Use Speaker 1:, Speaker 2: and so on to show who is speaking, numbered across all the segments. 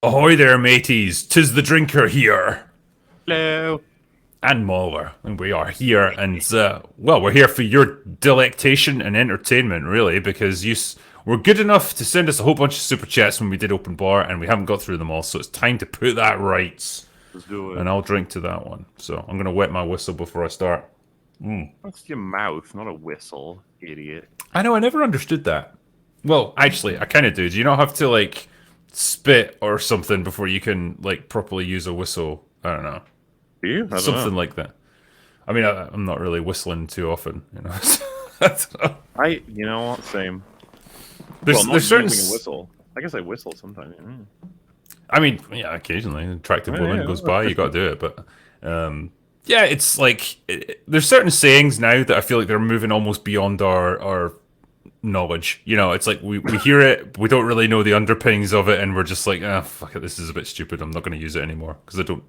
Speaker 1: Ahoy there, mateys! 'Tis the drinker here,
Speaker 2: Hello.
Speaker 1: and Mauler, and we are here, and well, we're here for your delectation and entertainment, really, because were good enough to send us a whole bunch of super chats when we did open bar, and we haven't got through them all, so it's time to put that right.
Speaker 2: Let's do it.
Speaker 1: And I'll drink to that one. So I'm gonna wet my whistle before I start.
Speaker 2: That's your mouth, not a whistle, idiot.
Speaker 1: I know, I never understood that. Well, actually, I kind of do. Do you not have to like spit or something before you can like properly use a whistle? I don't know.
Speaker 2: Do you? I don't
Speaker 1: Something
Speaker 2: know.
Speaker 1: like that. I mean, I'm not really whistling too often, you know. I don't know.
Speaker 2: You know what? Same.
Speaker 1: There's,
Speaker 2: Well, not
Speaker 1: there's certain.
Speaker 2: using a whistle. I guess I whistle sometimes.
Speaker 1: I mean, yeah, occasionally, an attractive
Speaker 2: Yeah,
Speaker 1: woman
Speaker 2: yeah.
Speaker 1: goes by, you got to do it. But yeah, it's like there's certain sayings now that I feel like they're moving almost beyond our knowledge. You know, it's like we hear it, we don't really know the underpinnings of it, and we're just like, ah, fuck it, this is a bit stupid. I'm not going to use it anymore because I don't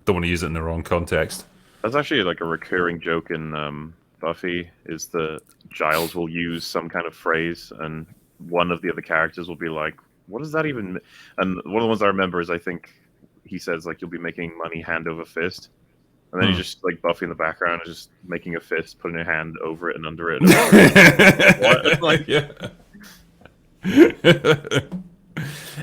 Speaker 1: want to use it in the wrong context.
Speaker 2: That's actually like a recurring joke in Buffy, is that Giles will use some kind of phrase, and one of the other characters will be like, what does that even mean? And one of the ones I remember is, I think he says, like, you'll be making money hand over fist. And then you just, like, Buffy in the background is just making a fist, putting her hand over it and under it. And what? Like,
Speaker 1: Yeah.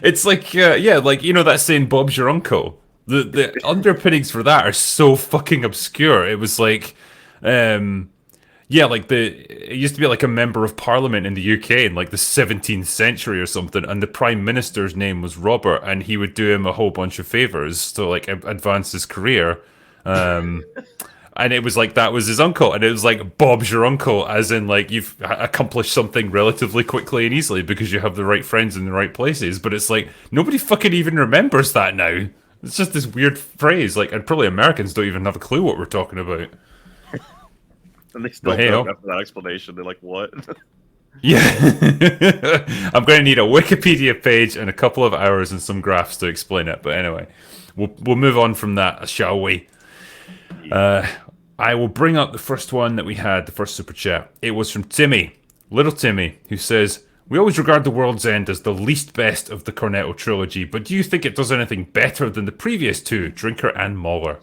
Speaker 1: It's like, yeah, like, you know that saying, Bob's your uncle? The underpinnings for that are so fucking obscure. It was like, yeah, like it used to be like a member of parliament in the UK in like the 17th century or something, and the prime minister's name was Robert, and he would do him a whole bunch of favors to like advance his career. And it was like that was his uncle, and it was like Bob's your uncle, as in like you've accomplished something relatively quickly and easily because you have the right friends in the right places. But it's like nobody fucking even remembers that now. It's just this weird phrase, like, and probably Americans don't even have a clue what we're talking about.
Speaker 2: and they still
Speaker 1: But hey,
Speaker 2: don't after that explanation. They're like, what?
Speaker 1: Yeah. I'm going to need a Wikipedia page and a couple of hours and some graphs to explain it. But anyway, we'll move on from that, shall we? I will bring up the first one that we had, the first super chat. It was from Timmy, little Timmy, who says, we always regard The World's End as the least best of the Cornetto trilogy, but do you think it does anything better than the previous two, Drinker and Mauler?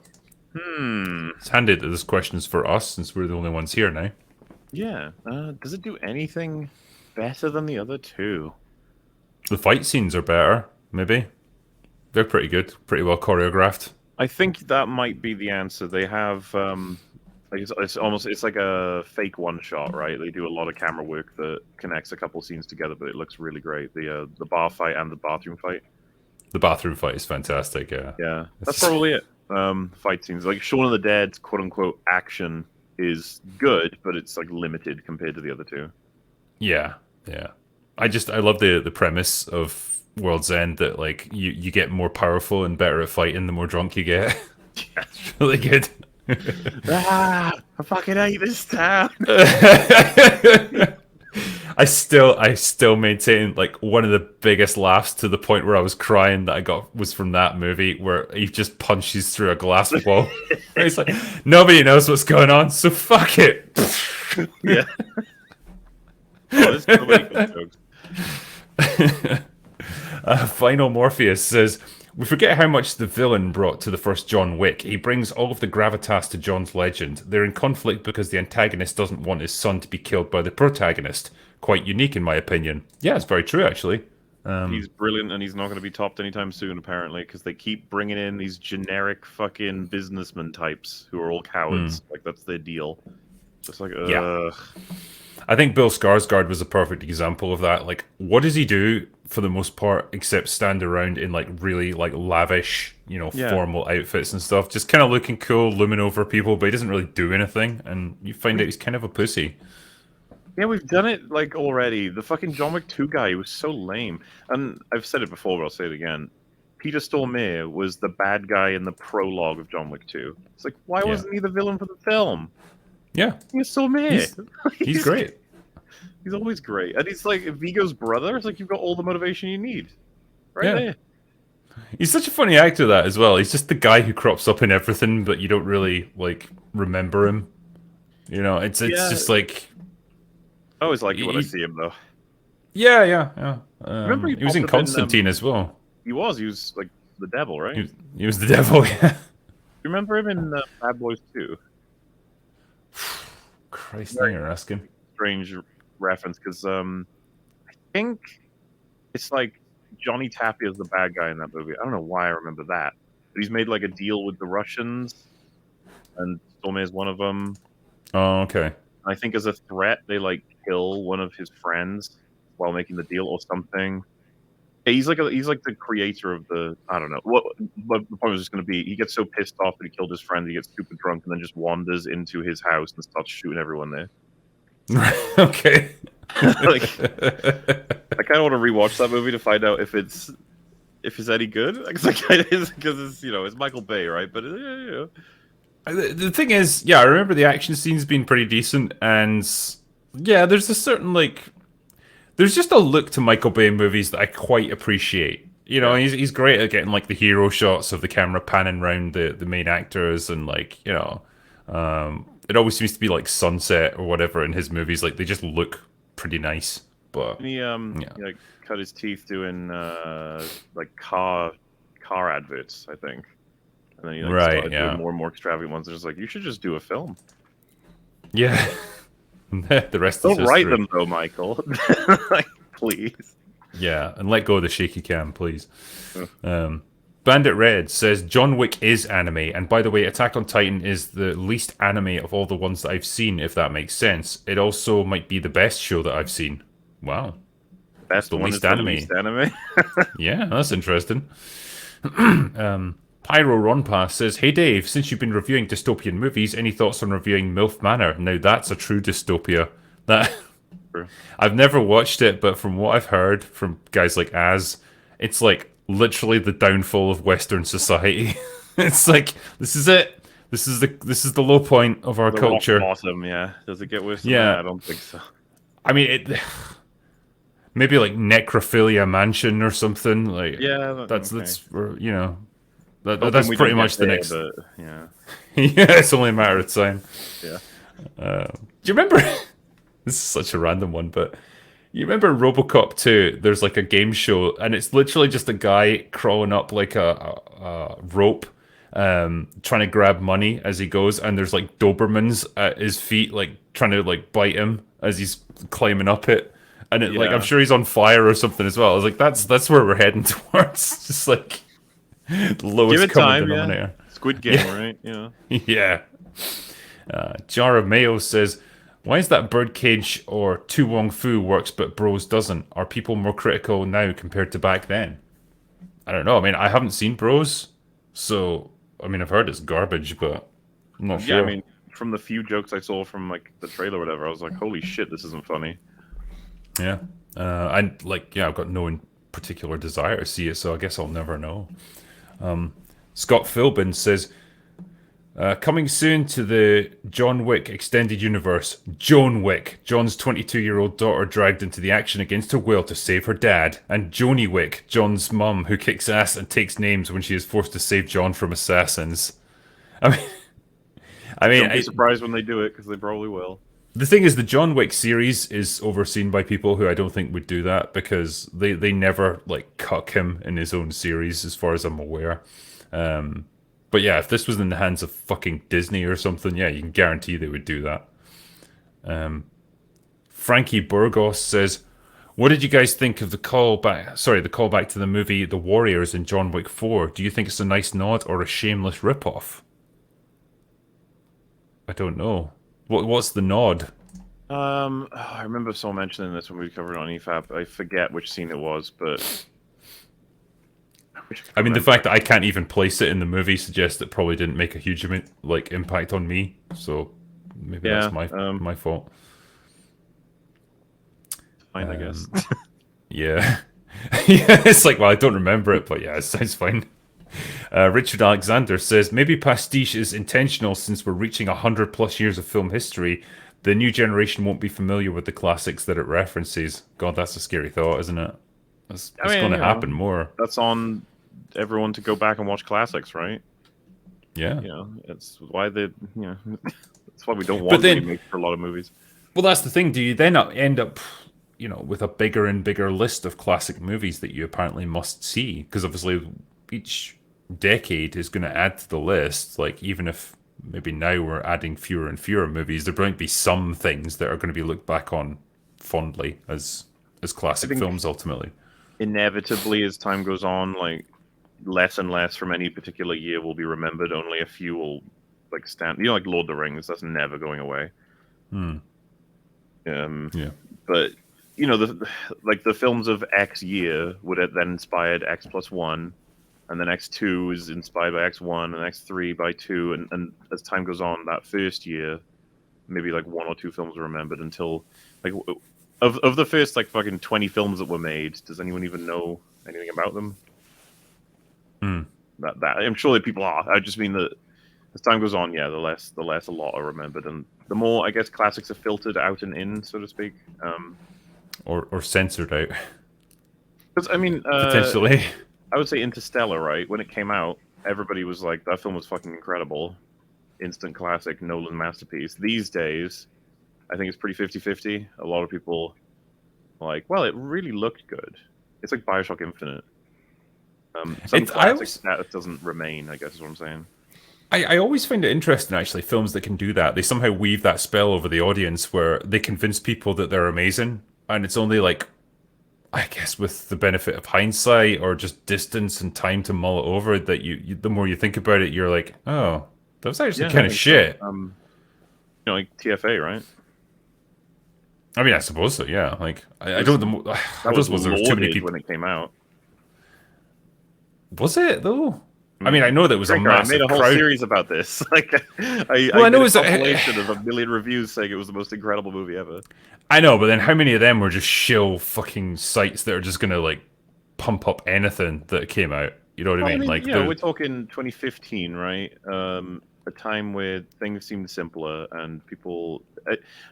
Speaker 1: It's handy that this question's for us, since we're the only ones here now.
Speaker 2: Yeah. Does it do anything better than the other two?
Speaker 1: The fight scenes are better, maybe. They're pretty good, pretty well choreographed.
Speaker 2: I think that might be the answer. They have like it's like a fake one shot, right? They do a lot of camera work that connects a couple scenes together, but it looks really great. The bar fight and the bathroom fight.
Speaker 1: The bathroom fight is fantastic, yeah.
Speaker 2: Yeah, that's probably it. Fight scenes like Shaun of the Dead, quote unquote, action is good, but it's like limited compared to the other two.
Speaker 1: Yeah, yeah. I love the premise of World's End that like you get more powerful and better at fighting the more drunk you get. It's really good.
Speaker 2: I fucking hate this town.
Speaker 1: I still maintain like one of the biggest laughs to the point where I was crying that I got was from that movie where he just punches through a glass wall. He's like, nobody knows what's going on, so fuck it.
Speaker 2: Yeah. Oh, there's so many good jokes.
Speaker 1: Final Morpheus says, we forget how much the villain brought to the first John Wick. He brings all of the gravitas to John's legend. They're in conflict because the antagonist doesn't want his son to be killed by the protagonist. Quite unique, in my opinion. Yeah, it's very true, actually.
Speaker 2: He's brilliant, and he's not going to be topped anytime soon, apparently, because they keep bringing in these generic fucking businessman types who are all cowards. Like, that's their deal. Just like, ugh.
Speaker 1: Yeah. I think Bill Skarsgård was a perfect example of that. Like, what does he do for the most part except stand around in like really like lavish, you know, formal outfits and stuff? Just kind of looking cool, looming over people, but he doesn't really do anything. And you find out he's kind of a pussy.
Speaker 2: Yeah, we've done it like already. The fucking John Wick 2 guy was so lame. And I've said it before, but I'll say it again. Peter Stormare was the bad guy in the prologue of John Wick 2. It's like, why wasn't he the villain for the film?
Speaker 1: Yeah.
Speaker 2: He's Stormare.
Speaker 1: He's great.
Speaker 2: He's always great. And he's like Vigo's brother. It's like you've got all the motivation you need. Right there.
Speaker 1: He's such a funny actor, that as well. He's just the guy who crops up in everything, but you don't really like remember him. You know, it's just like
Speaker 2: I always like it when I see him, though.
Speaker 1: Yeah.
Speaker 2: Remember
Speaker 1: he was in Constantine as well.
Speaker 2: He was like the devil, right?
Speaker 1: He was the devil. Yeah.
Speaker 2: You remember him in Bad Boys 2?
Speaker 1: Christ, now
Speaker 2: Very
Speaker 1: you're asking.
Speaker 2: strange reference because I think it's like Johnny Tapia is the bad guy in that movie. I don't know why I remember that. But he's made like a deal with the Russians, and Stormy is one of them.
Speaker 1: Oh, okay.
Speaker 2: I think as a threat, they like kill one of his friends while making the deal or something. Yeah, he's like the creator of the I don't know what. But the point was just going to be he gets so pissed off that he killed his friend, he gets super drunk and then just wanders into his house and starts shooting everyone there.
Speaker 1: Okay.
Speaker 2: Like I kind of want to rewatch that movie to find out if it's any good. Because it's it's Michael Bay, right? But yeah.
Speaker 1: The thing is, yeah, I remember the action scenes being pretty decent, and yeah, there's a certain there's just a look to Michael Bay movies that I quite appreciate. You know,
Speaker 2: Yeah.
Speaker 1: he's great at getting like the hero shots of the camera panning around the main actors, and it always seems to be like sunset or whatever in his movies. Like they just look pretty nice. But
Speaker 2: And he
Speaker 1: yeah,
Speaker 2: he, like cut his teeth doing like car adverts, I think. And then he like
Speaker 1: right,
Speaker 2: started doing
Speaker 1: yeah,
Speaker 2: more and more extravagant ones. And it's like you should just do a film.
Speaker 1: yeah. The rest is
Speaker 2: Don't write
Speaker 1: history.
Speaker 2: them though, Michael. Like, please.
Speaker 1: Yeah, and let go of the shaky cam, please.
Speaker 2: Ugh.
Speaker 1: Bandit Red says John Wick is anime, and by the way, Attack on Titan is the least anime of all the ones that I've seen, if that makes sense. It also might be the best show that I've seen. Wow.
Speaker 2: Best
Speaker 1: The
Speaker 2: one
Speaker 1: least
Speaker 2: is the
Speaker 1: anime.
Speaker 2: least anime.
Speaker 1: Yeah, that's interesting. Pyro Ronpa says, Hey Dave, since you've been reviewing dystopian movies, any thoughts on reviewing MILF Manor? Now that's a true dystopia. That
Speaker 2: True.
Speaker 1: I've never watched it, but from what I've heard from guys like Az, it's like literally the downfall of Western society. It's like this is it. This is the low point of our
Speaker 2: The
Speaker 1: culture.
Speaker 2: rock bottom, yeah. Does it get worse than
Speaker 1: Yeah.
Speaker 2: that? I don't think so.
Speaker 1: I mean, it maybe like Necrophilia Mansion or something. Like
Speaker 2: Yeah,
Speaker 1: that's
Speaker 2: okay.
Speaker 1: that's
Speaker 2: Hoping we
Speaker 1: pretty
Speaker 2: don't
Speaker 1: much
Speaker 2: get
Speaker 1: the
Speaker 2: there,
Speaker 1: next.
Speaker 2: but, yeah.
Speaker 1: Yeah, it's only a matter of time.
Speaker 2: Yeah.
Speaker 1: Do you remember? This is such a random one, but you remember RoboCop 2? There's like a game show, and it's literally just a guy crawling up like a rope, trying to grab money as he goes, and there's like Dobermans at his feet, like trying to like bite him as he's climbing up it. And it, like I'm
Speaker 2: Yeah.
Speaker 1: sure he's on fire or something as well. I was like, that's where we're heading towards. Just like the lowest
Speaker 2: Give it
Speaker 1: common
Speaker 2: time,
Speaker 1: denominator.
Speaker 2: yeah. Squid Game, right? Yeah.
Speaker 1: Yeah. Jar of Mayo says, why is that Birdcage or Tu Wong Fu works but Bros doesn't? Are people more critical now compared to back then? I don't know. I mean, I haven't seen Bros, so I mean, I've heard it's garbage, but I'm not sure.
Speaker 2: Yeah, I mean, from the few jokes I saw from like the trailer or whatever, I was like, holy shit, this isn't funny.
Speaker 1: Yeah. And like, yeah, I've got no particular desire to see it, so I guess I'll never know. Scott Philbin says, coming soon to the John Wick extended universe, Joan Wick, John's 22-year-old daughter dragged into the action against her will to save her dad, and Joni Wick, John's mum, who kicks ass and takes names when she is forced to save John from assassins. I mean,
Speaker 2: Don't be surprised when they do it, because they probably will.
Speaker 1: the thing is, the John Wick series is overseen by people who I don't think would do that because they never like cuck him in his own series, as far as I'm aware. But yeah, if this was in the hands of fucking Disney or something, yeah, you can guarantee they would do that. Frankie Burgos says, "What did you guys think of the callback? Sorry, the callback to the movie The Warriors in John Wick 4. Do you think it's a nice nod or a shameless ripoff?" I don't know. What's the nod?
Speaker 2: I remember someone mentioning this when we covered it on EFAP. I forget which scene it was, but
Speaker 1: I mean, the fact that I can't even place it in the movie suggests it probably didn't make a huge impact on me. So maybe
Speaker 2: yeah,
Speaker 1: that's my fault.
Speaker 2: fine, I guess.
Speaker 1: Yeah, yeah. It's like, well, I don't remember it, but yeah, it sounds fine. Richard Alexander says maybe pastiche is intentional since we're reaching 100+ years of film history. The new generation won't be familiar with the classics that it references. God, that's a scary thought, isn't it? It's going to happen more.
Speaker 2: That's on everyone to go back and watch classics, right?
Speaker 1: Yeah.
Speaker 2: It's why that's why we don't want remakes for a lot of movies.
Speaker 1: Well, that's the thing. Do you then end up, with a bigger and bigger list of classic movies that you apparently must see? Because obviously, each decade is going to add to the list. Like even if maybe now we're adding fewer and fewer movies, there might be some things that are going to be looked back on fondly as
Speaker 2: I
Speaker 1: classic
Speaker 2: think
Speaker 1: films ultimately.
Speaker 2: inevitably, as time goes on, like less and less from any particular year will be remembered. Only a few will like stand. You know, like Lord of the Rings, that's never going away.
Speaker 1: Hmm.
Speaker 2: Um,
Speaker 1: Yeah.
Speaker 2: but you know, the films of X year would have then inspired X plus one, and then X2 is inspired by X1, and X3 by two, and as time goes on, that first year, maybe like one or two films are remembered until like of the first like fucking 20 films that were made. Does anyone even know anything about them?
Speaker 1: Hmm.
Speaker 2: That I'm sure that people are. I just mean that as time goes on, yeah, the less a lot are remembered, and the more I guess classics are filtered out and in, so to speak.
Speaker 1: Or censored out
Speaker 2: Because I mean,
Speaker 1: potentially.
Speaker 2: I would say Interstellar, right? When it came out, everybody was like, "That film was fucking incredible, instant classic, Nolan masterpiece." These days, I think it's pretty 50-50. A lot of people are like, "Well, it really looked good." It's like Bioshock Infinite. Some
Speaker 1: It's I
Speaker 2: classic
Speaker 1: always
Speaker 2: status doesn't remain, I guess is what I'm saying.
Speaker 1: I always find it interesting actually films that can do that. They somehow weave that spell over the audience where they convince people that they're amazing, and it's only like I guess with the benefit of hindsight or just distance and time to mull it over that the more you think about it, you're like, oh, that was actually
Speaker 2: Yeah, I
Speaker 1: kind of
Speaker 2: think so.
Speaker 1: shit.
Speaker 2: You know, like TFA, right?
Speaker 1: I mean, I suppose so. Yeah, like
Speaker 2: It
Speaker 1: I
Speaker 2: was
Speaker 1: don't.
Speaker 2: that
Speaker 1: I don't
Speaker 2: was
Speaker 1: suppose there was too many
Speaker 2: lauded when
Speaker 1: people.
Speaker 2: it came out.
Speaker 1: Was it though?
Speaker 2: I
Speaker 1: I mean, I
Speaker 2: mean,
Speaker 1: know there was a
Speaker 2: Drinker, I made a
Speaker 1: massive
Speaker 2: whole
Speaker 1: crowd.
Speaker 2: series about this. Like,
Speaker 1: Well,
Speaker 2: I
Speaker 1: I
Speaker 2: did
Speaker 1: know
Speaker 2: a
Speaker 1: it's.
Speaker 2: compilation of a million reviews saying it was the most incredible movie ever.
Speaker 1: I know, but then how many of them were just shill fucking sites that are just gonna like pump up anything that came out? You know what I
Speaker 2: Well, I
Speaker 1: mean?
Speaker 2: mean,
Speaker 1: Like
Speaker 2: you know,
Speaker 1: the
Speaker 2: we're talking 2015, right? A time where things seemed simpler and people.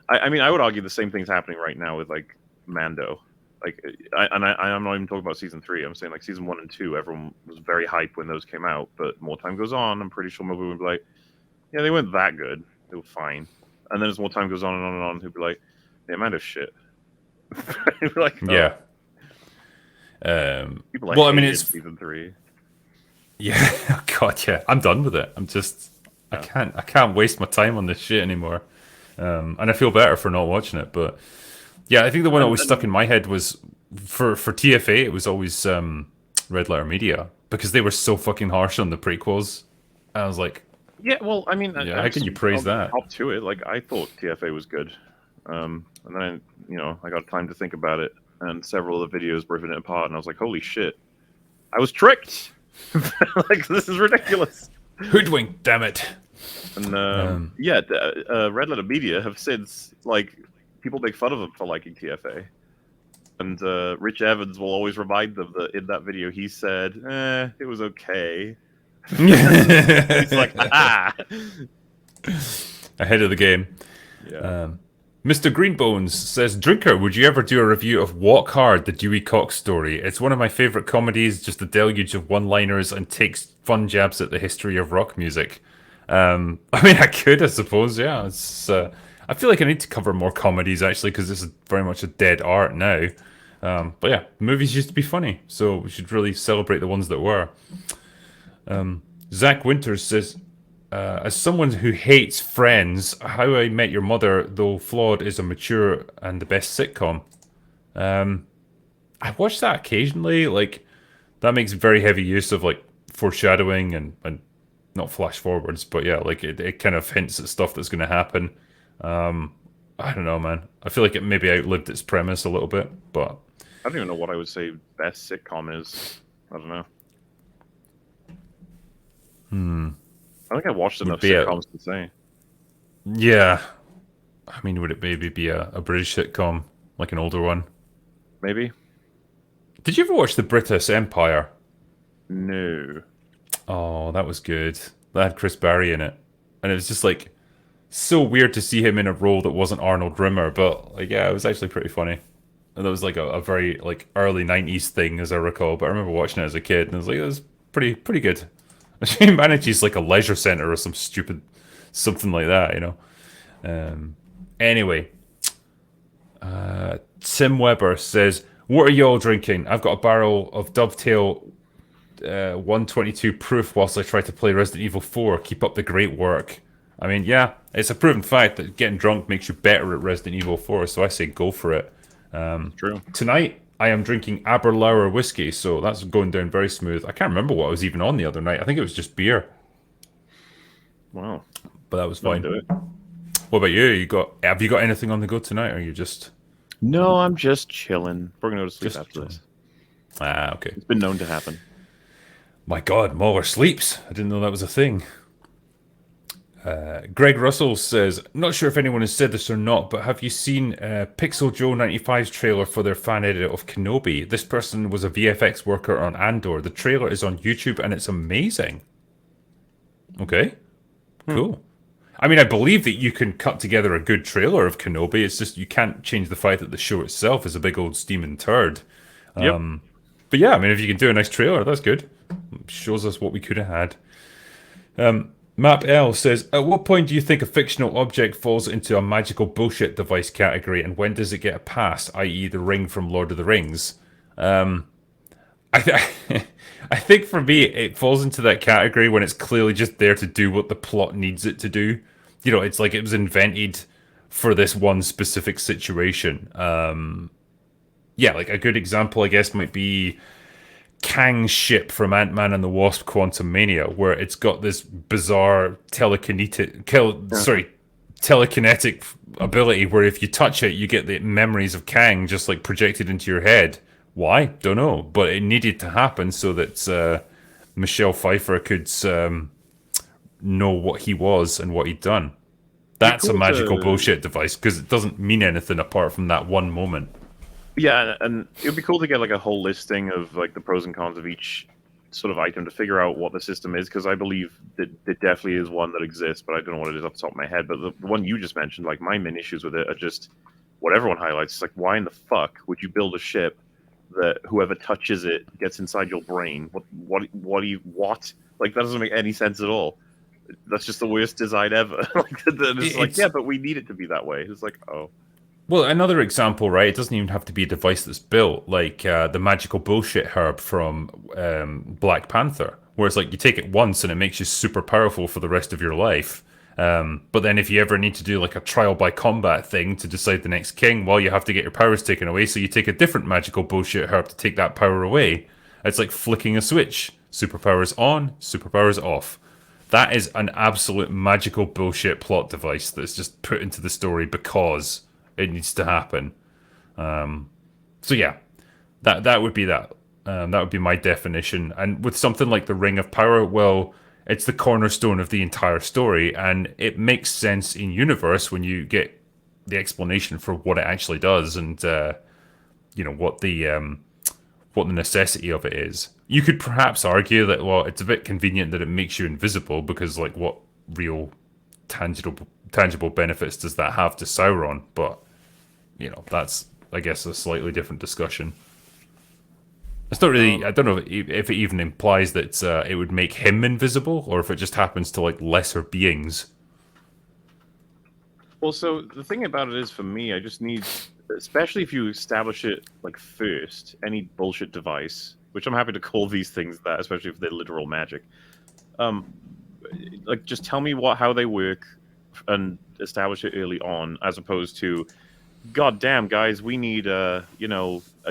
Speaker 2: I mean, I would argue the same thing's happening right now with like Mando. Like, I'm not even talking about season three. I'm saying like season one and two. Everyone was very hyped when those came out, but more time goes on, I'm pretty sure more people would be like, yeah, they weren't that good. They were fine. And then as more time goes on and on and on, he'll be like, yeah, Mando's shit. He'll be like, oh,
Speaker 1: yeah.
Speaker 2: people are
Speaker 1: Well, I mean,
Speaker 2: hated
Speaker 1: it's
Speaker 2: season three.
Speaker 1: yeah. Oh God, yeah. I'm done with it. I'm just.
Speaker 2: Yeah.
Speaker 1: I can't waste my time on this shit anymore. And I feel better for not watching it. But yeah, I think the one that
Speaker 2: And
Speaker 1: was stuck in my head was for TFA. It was always Red Letter Media because they were so fucking harsh on the prequels. I was like,
Speaker 2: yeah, well, I mean,
Speaker 1: yeah, how can you praise
Speaker 2: I'll
Speaker 1: that?
Speaker 2: hop to it. Like, I thought TFA was good. And then, you know, I got time to think about it, and several of the videos were ripping it apart, and I was like, holy shit, I was tricked. Like, this is ridiculous.
Speaker 1: Hoodwink, damn it.
Speaker 2: And
Speaker 1: Um,
Speaker 2: yeah, Red Letter Media have since like people make fun of them for liking TFA, and Rich Evans will always remind them that in that video he said, it was okay." He's like, "Ah,
Speaker 1: Ahead of the game.
Speaker 2: yeah."
Speaker 1: Mr. Greenbones says, Drinker, would you ever do a review of Walk Hard, the Dewey Cox story? It's one of my favourite comedies, just a deluge of one-liners and takes fun jabs at the history of rock music. I mean, I could, I suppose, yeah. It's, I feel like I need to cover more comedies, actually, because this is very much a dead art now. But yeah, movies used to be funny, so we should really celebrate the ones that were. Zach Winters says, as someone who hates Friends, How I Met Your Mother, though flawed, is a mature and the best sitcom. I watch that occasionally. Like that makes very heavy use of like foreshadowing and not flash forwards, but yeah, like it kind of hints at stuff that's going to happen. I don't know, man. I feel like it maybe outlived its premise a little bit, but
Speaker 2: I don't even know what I would say best sitcom is. I don't know. I think I watched
Speaker 1: would
Speaker 2: enough
Speaker 1: be a
Speaker 2: sitcoms to say.
Speaker 1: yeah. I mean, would it maybe be a British sitcom, like an older one?
Speaker 2: Maybe.
Speaker 1: Did you ever watch The British Empire?
Speaker 2: No.
Speaker 1: Oh, that was good. That had Chris Barry in it, and it was just like so weird to see him in a role that wasn't Arnold Rimmer. But like, yeah, it was actually pretty funny. And that was like a very like early '90s thing, as I recall. But I remember watching it as a kid, and I was like, it was pretty good. She manages like a leisure center or some stupid something like that, you know. Anyway, Tim Weber says, "What are y'all drinking? I've got a barrel of Dovetail 122 proof whilst I try to play Resident Evil 4. Keep up the great work. I mean, yeah, it's a proven fact that getting drunk makes you better at Resident Evil 4, so I say go for it.
Speaker 2: True.
Speaker 1: Tonight, I am drinking Aberlour whiskey, so that's going down very smooth. I can't remember what I was even on the other night. I think it was just beer,
Speaker 2: Wow.
Speaker 1: but that was
Speaker 2: That'll
Speaker 1: fine.
Speaker 2: do it.
Speaker 1: What about you? Have you got anything on the go tonight, or are you just
Speaker 2: No, I'm just chilling. We're gonna go to sleep after
Speaker 1: chilling?
Speaker 2: this.
Speaker 1: Okay.
Speaker 2: It's been known to happen.
Speaker 1: My God, Mauler sleeps. I didn't know that was a thing. Greg Russell says, not sure if anyone has said this or not, but have you seen Pixel Joe 95's trailer for their fan edit of Kenobi? This person was a VFX worker on Andor. The trailer is on YouTube and it's amazing. Okay, cool. I mean, I believe that you can cut together a good trailer of Kenobi. It's just you can't change the fact that the show itself is a big old steaming turd.
Speaker 2: Yep.
Speaker 1: But yeah, I mean, if you can do a nice trailer, that's good. Shows us what we could have had. Map L says, at what point do you think a fictional object falls into a magical bullshit device category, and when does it get a pass, i.e. the ring from Lord of the Rings? I I think for me, it falls into that category when it's clearly just there to do what the plot needs it to do. You know, it's like it was invented for this one specific situation. Yeah, like a good example, I guess, might be Kang's ship from Ant-Man and the Wasp: Quantumania, where it's got this bizarre telekinetic ability where if you touch it, you get the memories of Kang just like projected into your head. Why? Don't know, but it needed to happen so that Michelle Pfeiffer could know what he was and what he'd done. That's a magical bullshit device because it doesn't mean anything apart from that one moment.
Speaker 2: Yeah, and it would be cool to get like a whole listing of like the pros and cons of each sort of item to figure out what the system is, because I believe that there definitely is one that exists, but I don't know what it is off the top of my head. But the one you just mentioned, like my main issues with it are just what everyone highlights. It's like, why in the fuck would you build a ship that whoever touches it gets inside your brain? What? Like that doesn't make any sense at all. That's just the worst design ever. Like, it's like, yeah, but we need it to be that way. It's like, oh.
Speaker 1: Well, another example, right? It doesn't even have to be a device that's built, like the magical bullshit herb from Black Panther, where it's like you take it once and it makes you super powerful for the rest of your life. But then if you ever need to do like a trial by combat thing to decide the next king, well, you have to get your powers taken away, so you take a different magical bullshit herb to take that power away. It's like flicking a switch. Superpowers on, superpowers off. That is an absolute magical bullshit plot device that's just put into the story because it needs to happen. So yeah, that would be that. That would be my definition. And with something like the Ring of Power, well, it's the cornerstone of the entire story, and it makes sense in universe when you get the explanation for what it actually does, and you know what the necessity of it is. You could perhaps argue that, well, it's a bit convenient that it makes you invisible, because like what real tangible benefits does that have to Sauron? But you know, that's, I guess, a slightly different discussion. It's not really. I don't know if it even implies that it would make him invisible, or if it just happens to like lesser beings.
Speaker 2: Well, so the thing about it is, for me, I just need, especially if you establish it like first, any bullshit device, which I'm happy to call these things that, especially if they're literal magic. Like, just tell me how they work, and establish it early on, as opposed to, God damn, guys, we need a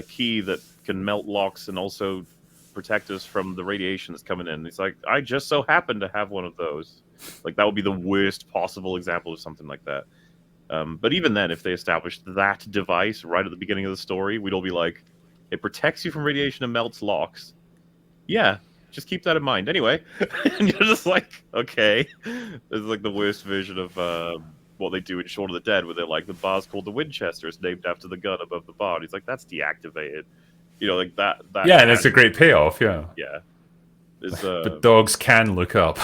Speaker 2: key that can melt locks and also protect us from the radiation that's coming in. It's like, I just so happen to have one of those. Like, that would be the worst possible example of something like that. But even then, if they established that device right at the beginning of the story, we'd all be like, it protects you from radiation and melts locks. Yeah, just keep that in mind. Anyway, and you're just like, okay. This is like the worst version of what they do in Shaun of the Dead, where they're like, the bar's called the Winchester. It's named after the gun above the bar. And he's like, that's deactivated. You know, like that.
Speaker 1: Yeah, and it's a great payoff. Yeah.
Speaker 2: Yeah.
Speaker 1: But dogs can look up.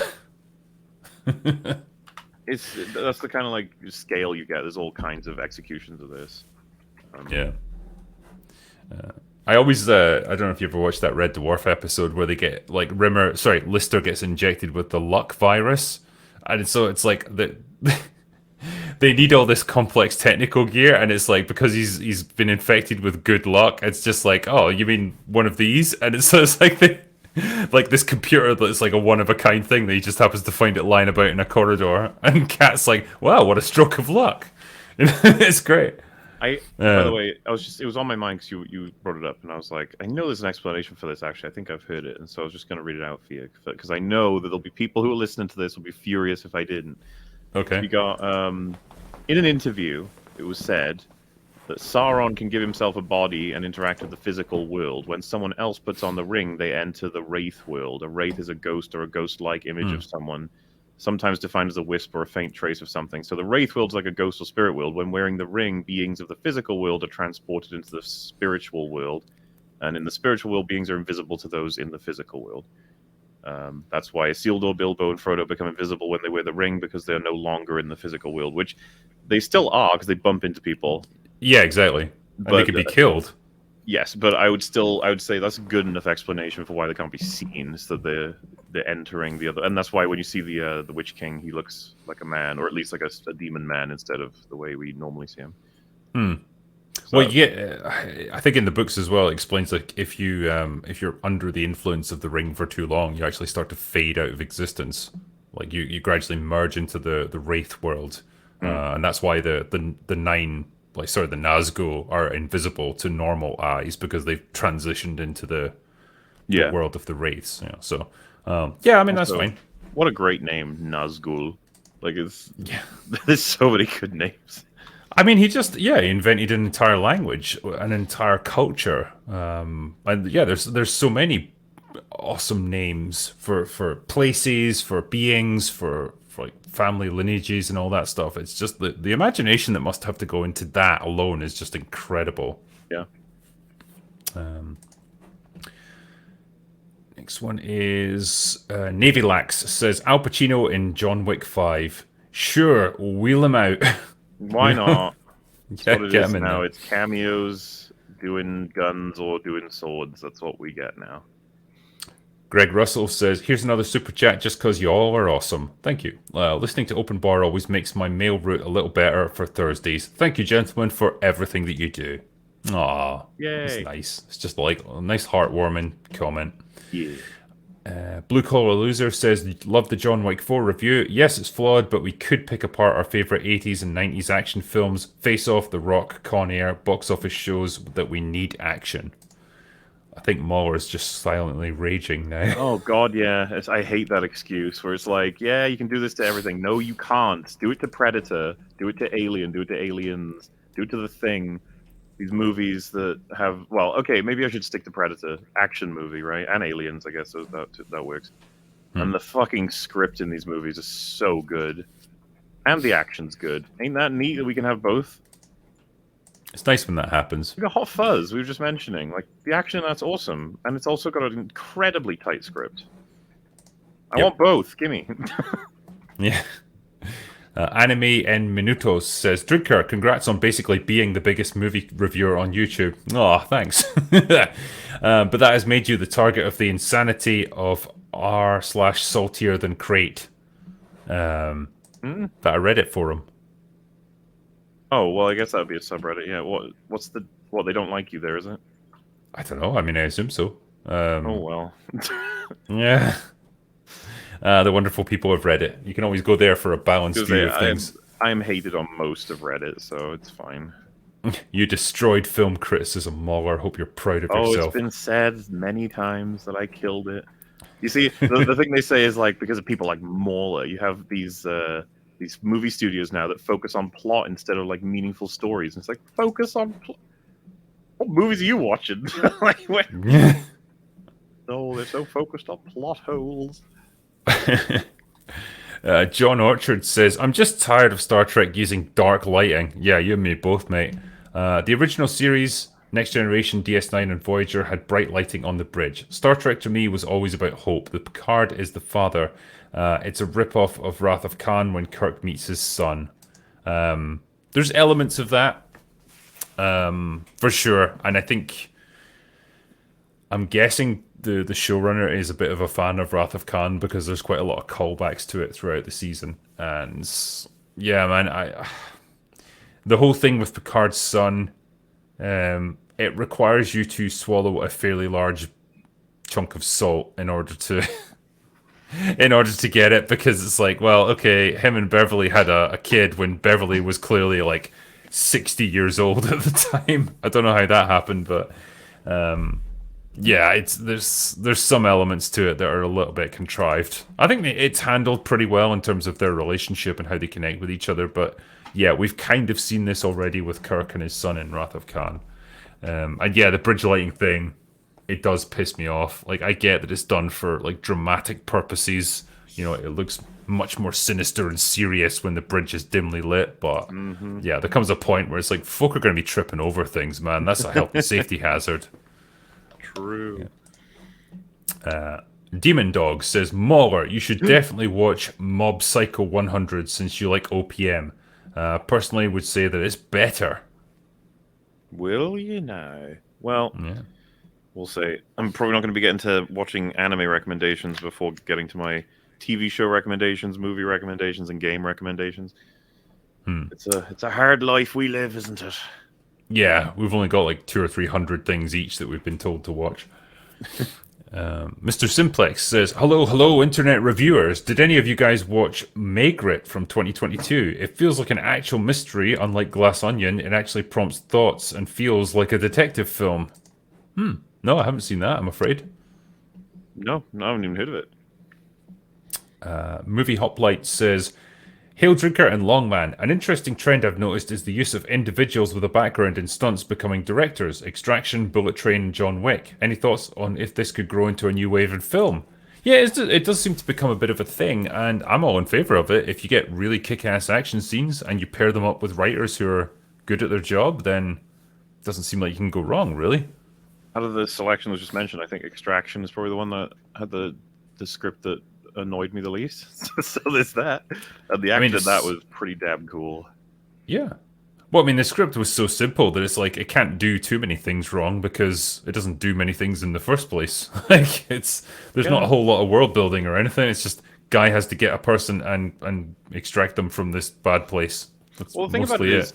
Speaker 2: That's the kind of like scale you get. There's all kinds of executions of this.
Speaker 1: Yeah. I always, I don't know if you ever watched that Red Dwarf episode where they get like Lister gets injected with the luck virus, and so it's like they need all this complex technical gear, and it's like, because he's been infected with good luck, it's just like, oh, you mean one of these? And it's like like this computer that's like a one of a kind thing that he just happens to find it lying about in a corridor, and Cat's like, "Wow, what a stroke of luck!" It's great.
Speaker 2: By the
Speaker 1: Uh,
Speaker 2: way, it was on my mind because you brought it up, and I was like, I know there's an explanation for this. Actually, I think I've heard it, and so I was just going to read it out for you because I know that there'll be people who are listening to this will be furious if I didn't.
Speaker 1: okay.
Speaker 2: You got in an interview, it was said that Sauron can give himself a body and interact with the physical world. When someone else puts on the ring, they enter the wraith world. A wraith is a ghost or a ghost-like image
Speaker 1: Hmm.
Speaker 2: of someone, sometimes defined as a wisp or a faint trace of something. So the wraith world's like a ghost or spirit world. When wearing the ring, beings of the physical world are transported into the spiritual world, and in the spiritual world, beings are invisible to those in the physical world. That's why Isildur, Bilbo, and Frodo become invisible when they wear the ring because they're no longer in the physical world, which they still are because they bump into people.
Speaker 1: Yeah, exactly. And they
Speaker 2: But
Speaker 1: could be killed.
Speaker 2: yes, but I would say that's a good enough explanation for why they can't be seen, so they're entering the other, and that's why when you see the Witch King, he looks like a man, or at least like a demon man instead of the way we normally see him.
Speaker 1: Hmm. Well,
Speaker 2: So
Speaker 1: you get. I think in the books as well, it explains like if you're under the influence of the ring for too long, you actually start to fade out of existence. Like you gradually merge into the wraith world,
Speaker 2: mm,
Speaker 1: and that's why the nine, like sorry, the Nazgul are invisible to normal eyes because they've transitioned into the
Speaker 2: yeah.
Speaker 1: world of the wraiths. So yeah, I mean that's
Speaker 2: Also,
Speaker 1: fine.
Speaker 2: what a great name, Nazgul. Like it's
Speaker 1: Yeah.
Speaker 2: there's so many good names.
Speaker 1: I mean, he invented an entire language, an entire culture, and yeah, there's so many awesome names for places, for beings, for like family lineages and all that stuff. It's just the imagination that must have to go into that alone is just incredible.
Speaker 2: Yeah.
Speaker 1: Next one is Navy Lax says Al Pacino in John Wick 5. Sure, wheel him out.
Speaker 2: Why not? It's
Speaker 1: Yeah,
Speaker 2: what it
Speaker 1: get
Speaker 2: is
Speaker 1: him in
Speaker 2: now.
Speaker 1: there.
Speaker 2: It's cameos doing guns or doing swords. That's what we get now.
Speaker 1: Greg Russell says, "Here's another super chat just because you all are awesome. Thank you. Listening to Open Bar always makes my mail route a little better for Thursdays. Thank you, gentlemen, for everything that you do." Aw, that's
Speaker 2: Yay.
Speaker 1: nice. It's just like a nice heartwarming comment.
Speaker 2: Yeah.
Speaker 1: Blue Collar Loser says, "Love the John Wick 4 review. Yes, it's flawed, but we could pick apart our favourite 80s and 90s action films. Face Off, The Rock, Con Air, box office shows that we need action." I think Mueller is just silently raging now.
Speaker 2: Oh God, yeah. I hate that excuse where it's like, yeah, you can do this to everything. No, you can't. Do it to Predator. Do it to Alien. Do it to Aliens. Do it to The Thing. These movies that have, well, okay, maybe I should stick to Predator, action movie, right? And Aliens, I guess that works.
Speaker 1: Hmm.
Speaker 2: And the fucking script in these movies is so good, and the action's good. Ain't that neat that we can have both?
Speaker 1: It's nice when that happens.
Speaker 2: We got Hot Fuzz. We were just mentioning, like the action. That's awesome, and it's also got an incredibly tight script. I
Speaker 1: Yep.
Speaker 2: want both. Gimme.
Speaker 1: Yeah. Anime and Minutos says, Drinker, congrats on basically being the biggest movie reviewer on YouTube. Oh, thanks. But that has made you the target of the insanity of r/saltier than crate.
Speaker 2: Hmm?
Speaker 1: That I read it for him.
Speaker 2: Oh well, I guess that would be a subreddit. Yeah. What's the what? They don't like you there, is it?
Speaker 1: I don't know. I mean, I assume so.
Speaker 2: Oh well.
Speaker 1: Yeah. The wonderful people of Reddit. You can always go there for a balanced
Speaker 2: Because
Speaker 1: view of things.
Speaker 2: I'm hated on most of Reddit, so it's fine.
Speaker 1: You destroyed film criticism, Mauler. Hope you're proud of
Speaker 2: Oh, it's
Speaker 1: yourself.
Speaker 2: been said many times that I killed it. You see, the thing they say is like because of people like Mauler, you have these movie studios now that focus on plot instead of like meaningful stories. And it's like focus on what movies are you watching? Like, what? No, they're so focused on plot holes.
Speaker 1: John Orchard says, "I'm just tired of Star Trek using dark lighting." Yeah, you and me both, mate. The original series, Next Generation, DS9, and Voyager had bright lighting on the bridge. Star Trek to me was always about hope. The Picard is the father. It's a rip-off of Wrath of Khan when Kirk meets his son. There's elements of that, for sure. And I think, I'm guessing the showrunner is a bit of a fan of Wrath of Khan because there's quite a lot of callbacks to it throughout the season. And yeah, man, the whole thing with Picard's son, it requires you to swallow a fairly large chunk of salt in order to in order to get it, because it's like, well, okay, him and Beverly had a kid when Beverly was clearly like 60 years old at the time. I don't know how that happened, but yeah, it's there's some elements to it that are a little bit contrived. I think it's handled pretty well in terms of their relationship and how they connect with each other, but yeah, we've kind of seen this already with Kirk and his son in Wrath of Khan. And yeah, the bridge lighting thing, it does piss me off. Like, I get that it's done for like dramatic purposes. You know, it looks much more sinister and serious when the bridge is dimly lit. But yeah, there comes a point where it's like, folk are going to be tripping over things, man. That's a health and safety hazard.
Speaker 2: True.
Speaker 1: Demon Dog says, Mauler, you should definitely watch Mob Psycho 100 since you like OPM. Personally, would say that it's better.
Speaker 2: Will you know? Well,
Speaker 1: Yeah.
Speaker 2: we'll say. I'm probably not going to be getting to watching anime recommendations before getting to my TV show recommendations, movie recommendations, and game recommendations. It's a hard life we live, isn't it?
Speaker 1: Yeah, we've only got like 200 or 300 things each that we've been told to watch. Mr. Simplex says, hello, internet reviewers. Did any of you guys watch Maigret from 2022? It feels like an actual mystery, unlike Glass Onion. It actually prompts thoughts and feels like a detective film. No, I haven't seen that, I'm afraid.
Speaker 2: No, I haven't even heard of it.
Speaker 1: Movie Hoplite says, Hail Drinker and Longman. An interesting trend I've noticed is the use of individuals with a background in stunts becoming directors. Extraction, Bullet Train, John Wick. Any thoughts on if this could grow into a new wave in film? Yeah, it does seem to become a bit of a thing, and I'm all in favour of it. If you get really kick-ass action scenes and you pair them up with writers who are good at their job, then it doesn't seem like you can go wrong, really.
Speaker 2: Out of the selection that was just mentioned, I think Extraction is probably the one that had the script that annoyed me the least. So there's that. And the action in that was pretty damn cool.
Speaker 1: Yeah. Well, I mean, the script was so simple that it's like it can't do too many things wrong because it doesn't do many things in the first place. Like there's not a whole lot of world building or anything. It's just guy has to get a person and extract them from this bad place. That's
Speaker 2: well, the thing about
Speaker 1: mostly
Speaker 2: it is,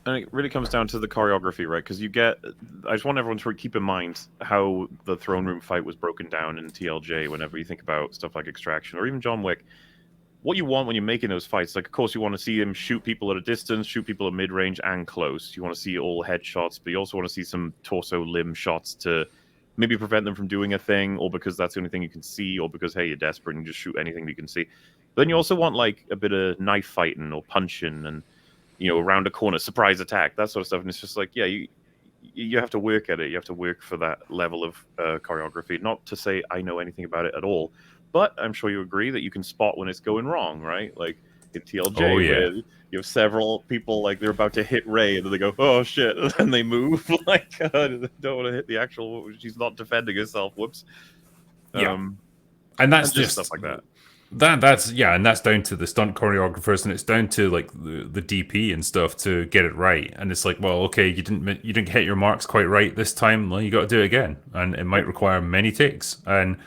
Speaker 2: and it really comes down to the choreography, right? Because I just want everyone to keep in mind how the throne room fight was broken down in TLJ. Whenever you think about stuff like Extraction or even John Wick, what you want when you're making those fights, like, of course, you want to see him shoot people at a distance, shoot people at mid-range and close. You want to see all headshots, but you also want to see some torso limb shots to maybe prevent them from doing a thing, or because that's the only thing you can see, or because, hey, you're desperate and you just shoot anything you can see. But then you also want, like, a bit of knife fighting or punching and, around a corner, surprise attack, that sort of stuff. And it's just like, yeah, you have to work at it. You have to work for that level of choreography. Not to say I know anything about it at all, but I'm sure you agree that you can spot when it's going wrong, right? Like in TLJ, where you have several people, like, they're about to hit Ray, and then they go, oh, shit, and then they move, like, they don't want to hit the actual, she's not defending herself, whoops.
Speaker 1: Yeah. And that's
Speaker 2: just stuff like that.
Speaker 1: That's and that's down to the stunt choreographers, and it's down to like the DP and stuff to get it right. And it's like, well, okay, you didn't hit your marks quite right this time. Well, you got to do it again, and it might require many takes. And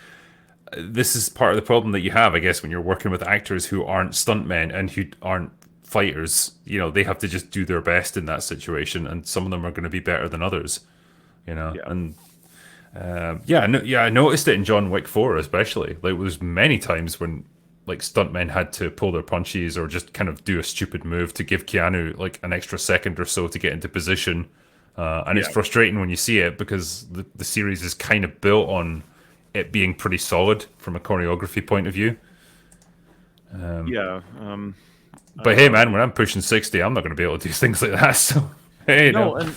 Speaker 1: this is part of the problem that you have, I guess, when you're working with actors who aren't stuntmen and who aren't fighters. They have to just do their best in that situation, and some of them are going to be better than others. And I noticed it in John Wick 4 especially. Like, there's many times when like stuntmen had to pull their punches or just kind of do a stupid move to give Keanu like an extra second or so to get into position. And it's frustrating when you see it because the series is kind of built on it being pretty solid from a choreography point of view. But hey, man, when I'm pushing 60, I'm not going to be able to do things like that. So hey, no.
Speaker 2: And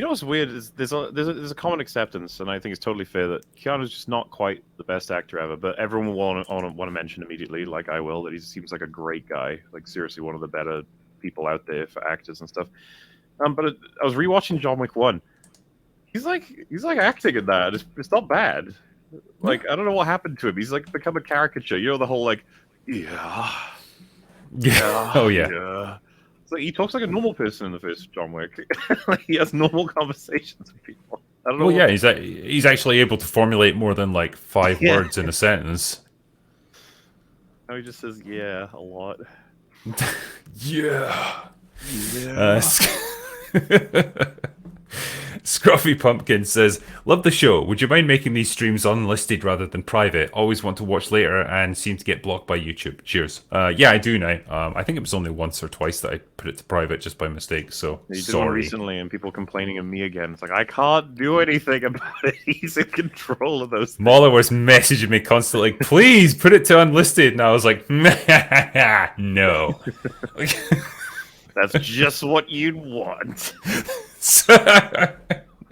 Speaker 2: what's weird is there's a common acceptance, and I think it's totally fair that Keanu's just not quite the best actor ever. But everyone will want to mention immediately, like I will, that he seems like a great guy, like seriously one of the better people out there for actors and stuff. But I was rewatching John Wick 1. He's like acting in that. It's not bad. Like, I don't know what happened to him. He's like become a caricature. The whole like, yeah.
Speaker 1: Oh yeah.
Speaker 2: So he talks like a normal person in the first John Wick. Like, he has normal conversations with people. I don't know.
Speaker 1: Well, he's actually able to formulate more than like 5 words in a sentence.
Speaker 2: No, he just says yeah a lot.
Speaker 1: Scruffy Pumpkin says, "Love the show. Would you mind making these streams unlisted rather than private? Always want to watch later and seem to get blocked by YouTube. Cheers." Yeah, I do now. I think it was only once or twice that I put it to private just by mistake. So
Speaker 2: You did one
Speaker 1: sorry.
Speaker 2: recently, and people complaining of me again. It's like I can't do anything about it. He's in control of those things.
Speaker 1: Mauler was messaging me constantly, like, "Please put it to unlisted," and I was like, "No."
Speaker 2: That's just what you'd want.
Speaker 1: So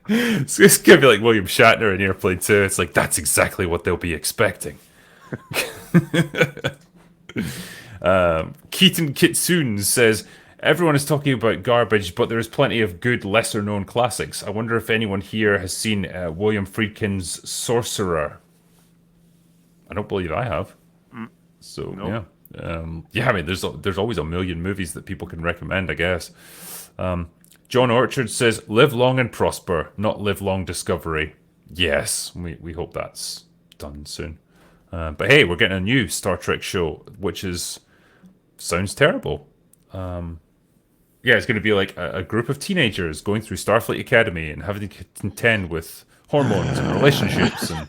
Speaker 1: it's gonna be like William Shatner in Airplane 2. It's like, that's exactly what they'll be expecting. Keaton Kitsune says, "Everyone is talking about garbage, but there is plenty of good, lesser-known classics. I wonder if anyone here has seen William Friedkin's Sorcerer." I don't believe I have. So,
Speaker 2: Nope.
Speaker 1: yeah. Yeah, I mean, there's always a million movies that people can recommend, I guess. John Orchard says, "Live long and prosper, not live long discovery." Yes, we hope that's done soon. But hey, we're getting a new Star Trek show, which sounds terrible. Yeah, it's going to be like a group of teenagers going through Starfleet Academy and having to contend with hormones and relationships, and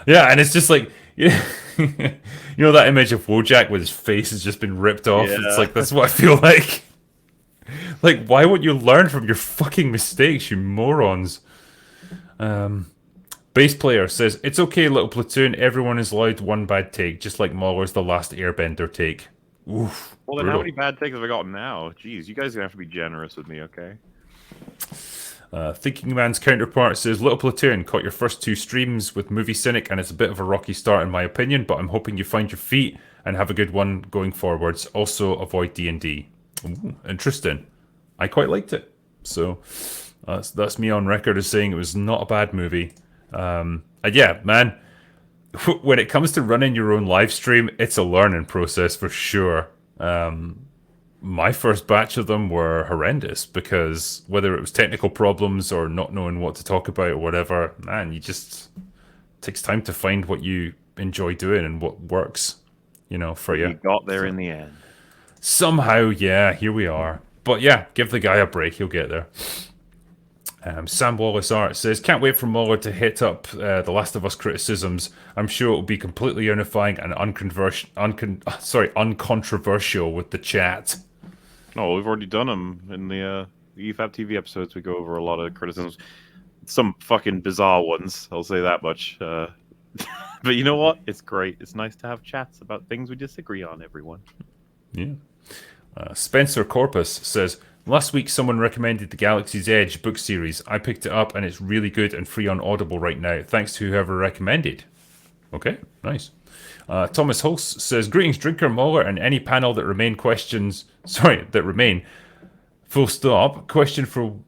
Speaker 1: yeah, and it's just like, you know that image of Wojak with his face has just been ripped off.
Speaker 2: Yeah.
Speaker 1: It's like, that's what I feel like. Like, why won't you learn from your fucking mistakes, you morons? Bass player says, "It's okay, little platoon. Everyone is allowed one bad take, just like Mauler's The Last Airbender take." Oof.
Speaker 2: Well, then how
Speaker 1: brutal.
Speaker 2: many bad takes have I got now? Jeez, you guys are gonna have to be generous with me, okay?
Speaker 1: Thinking Man's counterpart says, "Little Platoon, caught your first two streams with Movie Cynic, and it's a bit of a rocky start in my opinion, but I'm hoping you find your feet and have a good one going forwards. Also, avoid D&D." Ooh, interesting. I quite liked it. So that's me on record as saying it was not a bad movie. And yeah, man, when it comes to running your own live stream, it's a learning process for sure. My first batch of them were horrendous because whether it was technical problems or not knowing what to talk about or whatever, man, it takes time to find what you enjoy doing and what works, for you.
Speaker 2: You got there in the end.
Speaker 1: Somehow, yeah, here we are. But yeah, give the guy a break, he'll get there. Sam Wallace Art says, "Can't wait for Muller to hit up The Last of Us criticisms. I'm sure it will be completely unifying and uncontroversial with the chat."
Speaker 2: No, we've already done them in the EFAP TV episodes. We go over a lot of criticisms, some fucking bizarre ones. I'll say that much. But you know what? It's great. It's nice to have chats about things we disagree on. Everyone.
Speaker 1: Yeah. Spencer Corpus says, "Last week someone recommended the Galaxy's Edge book series. I picked it up and it's really good and free on Audible right now. Thanks to whoever recommended." Okay, nice. Thomas Hulse says, "Greetings, Drinker, Mauler, and any panel that remain. Full stop. Question for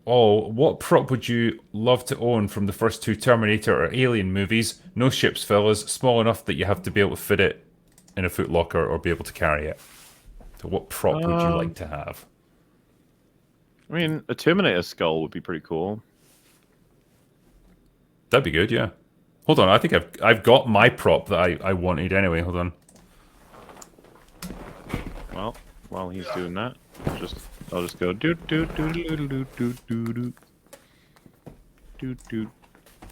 Speaker 1: all: what prop would you love to own from the first two Terminator or Alien movies? No ships, fellas. Small enough that you have to be able to fit it in a footlocker or be able to carry it. So what prop would you like to have?"
Speaker 2: I mean, a Terminator skull would be pretty cool.
Speaker 1: That'd be good, yeah. Hold on, I think I've got my prop that I wanted anyway. Hold on.
Speaker 2: Well, while he's doing that, I'll just go do do do do do do do do do.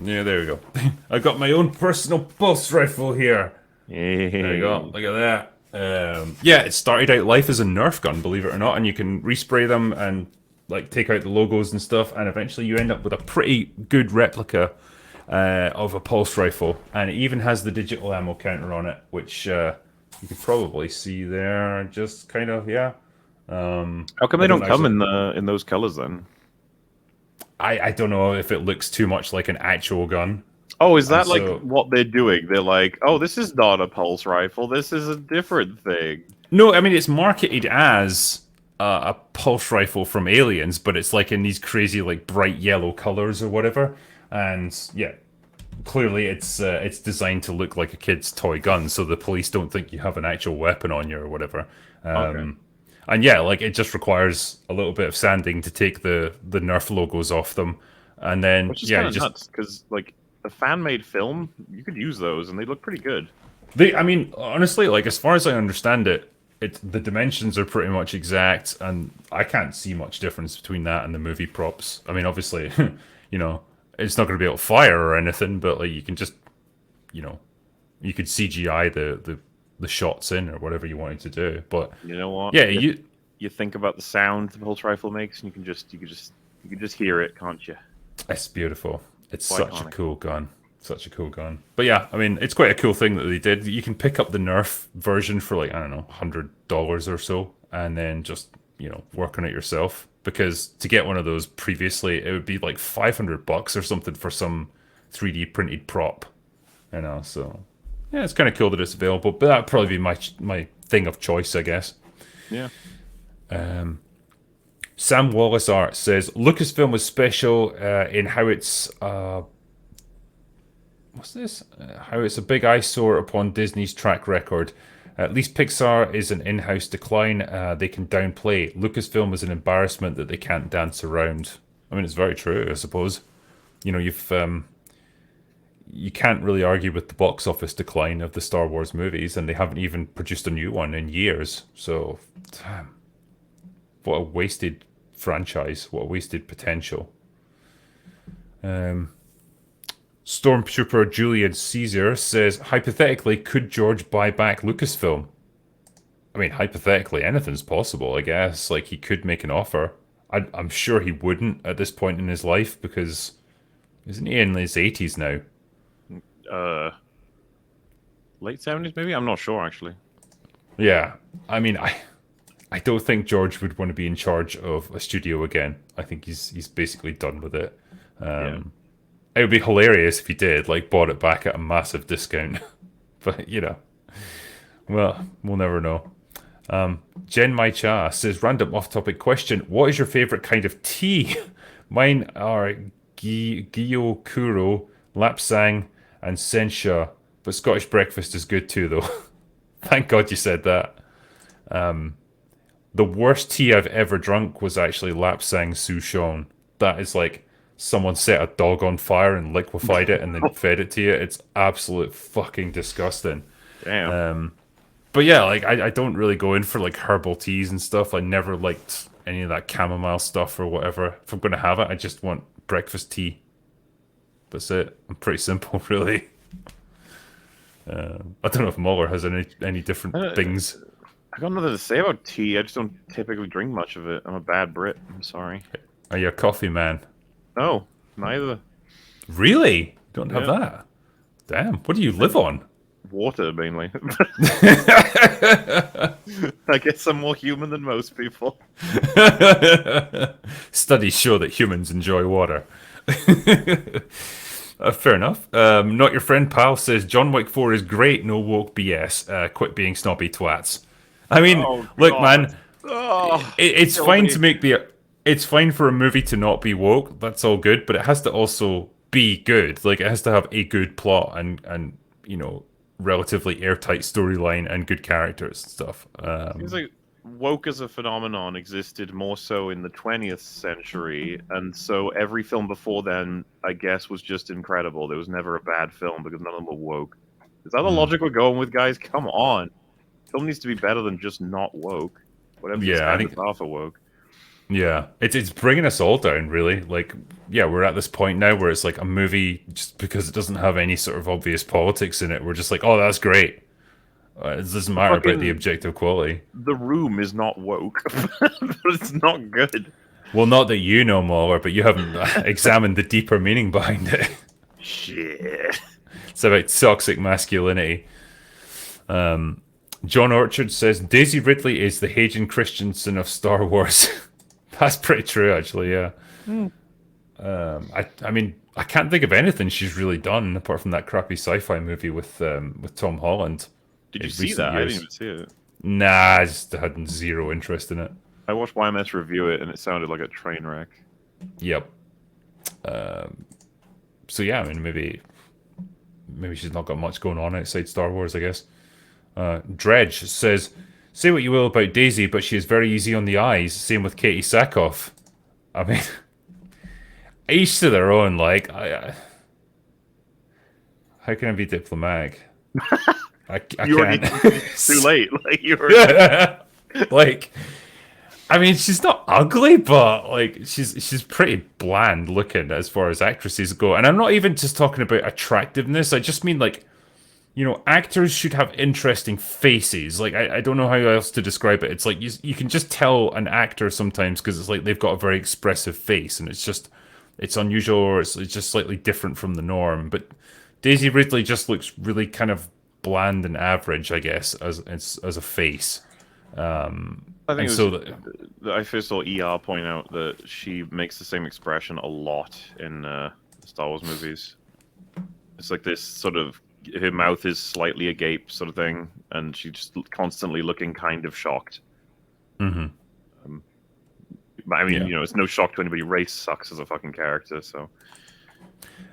Speaker 1: Yeah, there we go. I got my own personal pulse rifle here.
Speaker 2: Hey.
Speaker 1: There you go. Look at that. Yeah, it started out life as a Nerf gun, believe it or not, and you can respray them and like take out the logos and stuff, and eventually you end up with a pretty good replica of a pulse rifle, and it even has the digital ammo counter on it, which you can probably see there. Just kind of, yeah.
Speaker 2: How come they don't come in those colors then?
Speaker 1: I don't know if it looks too much like an actual gun.
Speaker 2: Oh, is that
Speaker 1: So-
Speaker 2: like what they're doing? They're like, oh, this is not a pulse rifle. This is a different thing.
Speaker 1: No, I mean it's marketed as a pulse rifle from Aliens, but it's like in these crazy like bright yellow colors or whatever. And yeah, clearly it's designed to look like a kid's toy gun, so the police don't think you have an actual weapon on you or whatever.
Speaker 2: Okay.
Speaker 1: And yeah, like it just requires a little bit of sanding to take the Nerf logos off them, and then
Speaker 2: Which is
Speaker 1: yeah,
Speaker 2: kind
Speaker 1: you
Speaker 2: of
Speaker 1: just
Speaker 2: nuts because like a fan-made film, you could use those and they look pretty good.
Speaker 1: I mean, honestly, like as far as I understand it, the dimensions are pretty much exact, and I can't see much difference between that and the movie props. I mean, obviously, you know, it's not going to be able to fire or anything, but like you can just, you know, you could CGI the shots in or whatever you wanted to do. But
Speaker 2: You know what?
Speaker 1: yeah, you
Speaker 2: You think about the sound the pulse rifle makes, and you can just hear it, can't you?
Speaker 1: it's beautiful. It's
Speaker 2: It's
Speaker 1: such a
Speaker 2: iconic.
Speaker 1: cool gun. Such a cool gun. But yeah, I mean, it's quite a cool thing that they did. You can pick up the Nerf version for like, I don't know, $100 or so, and then just, you know, work on it yourself. Because to get one of those previously, it would be like $500 or something for some 3D printed prop, you know. So yeah, it's kind of cool that it's available. But that'd probably be my thing of choice, I guess.
Speaker 2: Yeah.
Speaker 1: Sam Wallace Art says Lucasfilm was special in how it's what's this? How it's a big eyesore upon Disney's track record. At least Pixar is an in-house decline they can downplay. Lucasfilm is an embarrassment that they can't dance around. I mean, it's very true, I suppose. You know, you can't really argue with the box office decline of the Star Wars movies, and they haven't even produced a new one in years. So, damn, what a wasted franchise! What a wasted potential. Um, Stormtrooper Julian Caesar says, hypothetically, could George buy back Lucasfilm? I mean, hypothetically, anything's possible, I guess. Like, he could make an offer. I'm sure he wouldn't at this point in his life because isn't he in his 80s now?
Speaker 2: Uh, Late 70s, maybe. I'm not sure actually.
Speaker 1: Yeah. I mean, I don't think George would want to be in charge of a studio again. I think he's basically done with it.
Speaker 2: Yeah.
Speaker 1: It would be hilarious if he did, like, bought it back at a massive discount. But, you know, well, we'll never know. Jen Mai Cha says, random off-topic question. What is your favorite kind of tea? Mine are Gyokuro, Lapsang, and Sencha. But Scottish breakfast is good too, though. Thank God you said that. The worst tea I've ever drunk was actually Lapsang Souchong. That is like someone set a dog on fire and liquefied it and then fed it to you. It's absolute fucking disgusting.
Speaker 2: Damn.
Speaker 1: But yeah, like I don't really go in for like herbal teas and stuff. I never liked any of that chamomile stuff or whatever. If I'm gonna have it, I just want breakfast tea. That's it. I'm pretty simple, really. I don't know if Muller has any different
Speaker 2: Uh,
Speaker 1: things.
Speaker 2: I got nothing to say about tea. I just don't typically drink much of it. I'm a bad Brit. I'm sorry.
Speaker 1: Are you a coffee man?
Speaker 2: No, neither.
Speaker 1: Really? Don't have
Speaker 2: Yeah.
Speaker 1: that? Damn. What do you live on?
Speaker 2: Water mainly. I guess I'm more human than most people.
Speaker 1: Studies show that humans enjoy water. Fair enough. Not your friend pal says John Wick 4 is great, no woke BS. Quit being snobby twats. I mean,
Speaker 2: Oh
Speaker 1: look,
Speaker 2: God.
Speaker 1: man,
Speaker 2: Oh,
Speaker 1: it's
Speaker 2: kill
Speaker 1: fine
Speaker 2: me.
Speaker 1: to make the. It's fine for a movie to not be woke. That's all good, but it has to also be good. Like it has to have a good plot and you know relatively airtight storyline and good characters and stuff.
Speaker 2: Seems like woke as a phenomenon existed more so in the 20th century, and so every film before then, I guess, was just incredible. There was never a bad film because none of them were woke. Is that the logic we're going with, guys? Come on. Film needs to be better than just not woke. Whatever your
Speaker 1: Yeah, I
Speaker 2: standards
Speaker 1: think
Speaker 2: are for woke.
Speaker 1: yeah, it's bringing us all down, really. Like, yeah, we're at this point now where it's like a movie just because it doesn't have any sort of obvious politics in it. We're just like, oh, that's great. It doesn't matter about the
Speaker 2: Fucking
Speaker 1: objective quality.
Speaker 2: The Room is not woke, but it's not good.
Speaker 1: Well, not that you know, Mauler, but you haven't examined the deeper meaning behind it.
Speaker 2: Shit.
Speaker 1: It's about toxic masculinity. John Orchard says Daisy Ridley is the Hayden Christensen of Star Wars. That's pretty true, actually. Yeah. I mean, I can't think of anything she's really done apart from that crappy sci-fi movie with Tom Holland
Speaker 2: Did
Speaker 1: in
Speaker 2: you see
Speaker 1: recent
Speaker 2: that? I didn't
Speaker 1: years.
Speaker 2: even see it.
Speaker 1: Nah, I just had zero interest in it.
Speaker 2: I watched YMS review it, and it sounded like a train wreck.
Speaker 1: Yep. So yeah, I mean, maybe she's not got much going on outside Star Wars, I guess. Dredge says, "Say what you will about Daisy, but she is very easy on the eyes. Same with Katie Sackhoff. I mean, each to their own. Like, how can I be diplomatic? I
Speaker 2: You already
Speaker 1: can't.
Speaker 2: it's too late. Like you already.
Speaker 1: Like, I mean, she's not ugly, but like she's pretty bland looking as far as actresses go. And I'm not even just talking about attractiveness. I just mean like, actors should have interesting faces. Like I don't know how else to describe it. It's like you can just tell an actor sometimes because it's like they've got a very expressive face, and it's unusual, or it's just slightly different from the norm. But Daisy Ridley just looks really kind of bland and average, I guess, as a face.
Speaker 2: I think
Speaker 1: And
Speaker 2: it was.
Speaker 1: so that,
Speaker 2: I first saw ER point out that she makes the same expression a lot in Star Wars movies. It's like this sort of her mouth is slightly agape sort of thing, and she's just constantly looking kind of shocked.
Speaker 1: mhm,
Speaker 2: I mean,
Speaker 1: yeah,
Speaker 2: it's no shock to anybody. Race sucks as a fucking character, so